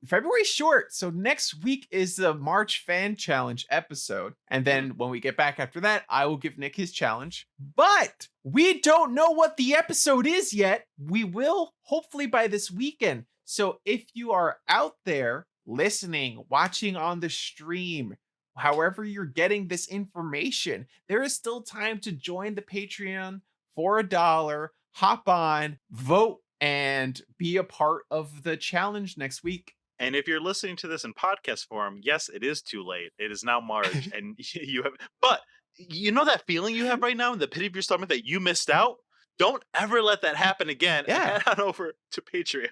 February short. So next week is the March Fan Challenge episode, and then when we get back after that, I will give Nick his challenge. But we don't know what the episode is yet. We will hopefully by this weekend. So if you are out there listening, watching on the stream, however you're getting this information, there is still time to join the Patreon for $1. Hop on, vote, and be a part of the challenge next week. And if you're listening to this in podcast form, yes, it is too late. It is now March, and you have. But you know that feeling you have right now in the pit of your stomach that you missed out. Don't ever let that happen again. Yeah. And head on over to Patreon.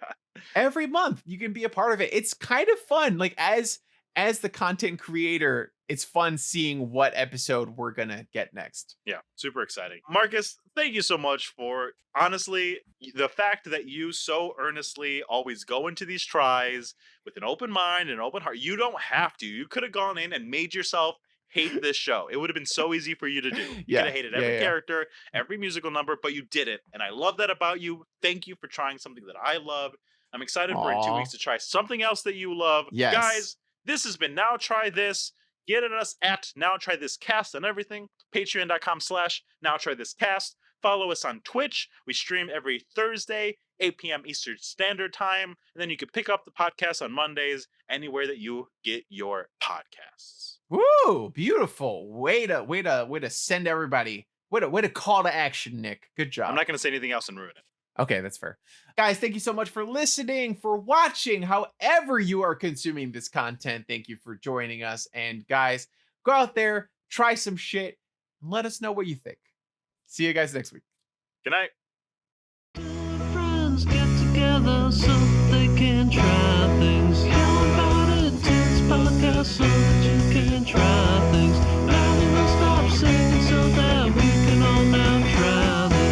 Every month you can be a part of it. It's kind of fun. Like as the content creator, it's fun seeing what episode we're gonna get next. Yeah, super exciting. Marcus, thank you so much for honestly the fact that you so earnestly always go into these tries with an open mind and open heart. You don't have to. You could have gone in and made yourself hate this show. It would have been so easy for you to do. You Yeah, could have hated every yeah. character, every musical number, but you did it. And I love that about you. Thank you for trying something that I love. I'm excited for in 2 Aw. weeks to try something else that you love. Yes. Guys, this has been Now Try This. Get at us at Now Try This Cast on everything. Patreon.com/Now Try This Cast. Follow us on Twitch. We stream every Thursday, 8 p.m. Eastern Standard Time. And then you can pick up the podcast on Mondays anywhere that you get your podcasts. Woo! Beautiful. Way to send everybody. Way to call to action, Nick. Good job. I'm not going to say anything else and ruin it. Okay, that's fair. Guys, thank you so much for listening, for watching, however you are consuming this content. Thank you for joining us. And guys, go out there, try some shit, and let us know what you think. See you guys next week. Good night. Friends get together so they can try things. How about it? It's podcast so that you can try things. Now we will stop singing so that we can all now try this.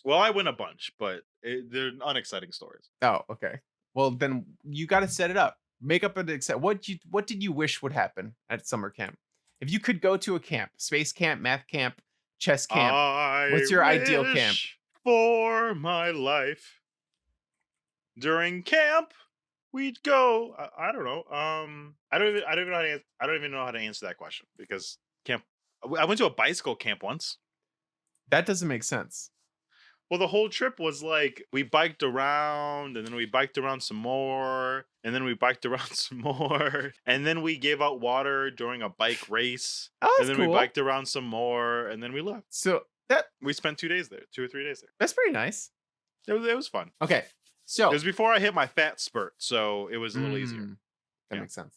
Well, I win a bunch, but they're unexciting stories. Oh, okay. Well, then you got to set it up. Make up an except. What did you wish would happen at summer camp? If you could go to a camp, space camp, math camp, chess camp, what's your ideal camp? wish For my life. During camp, we'd go. I don't know. I don't even know how to answer that question because camp. I went to a bicycle camp once. That doesn't make sense. Well, the whole trip was like we biked around and then we biked around some more and then we biked around some more and then we gave out water during a bike race Oh, and that's then cool. we biked around some more and then we left. So We spent 2 days there, 2 or 3 days there. that's pretty nice. It was fun. Okay, so It was before I hit my fat spurt, so it was a little easier. That Yeah. makes sense.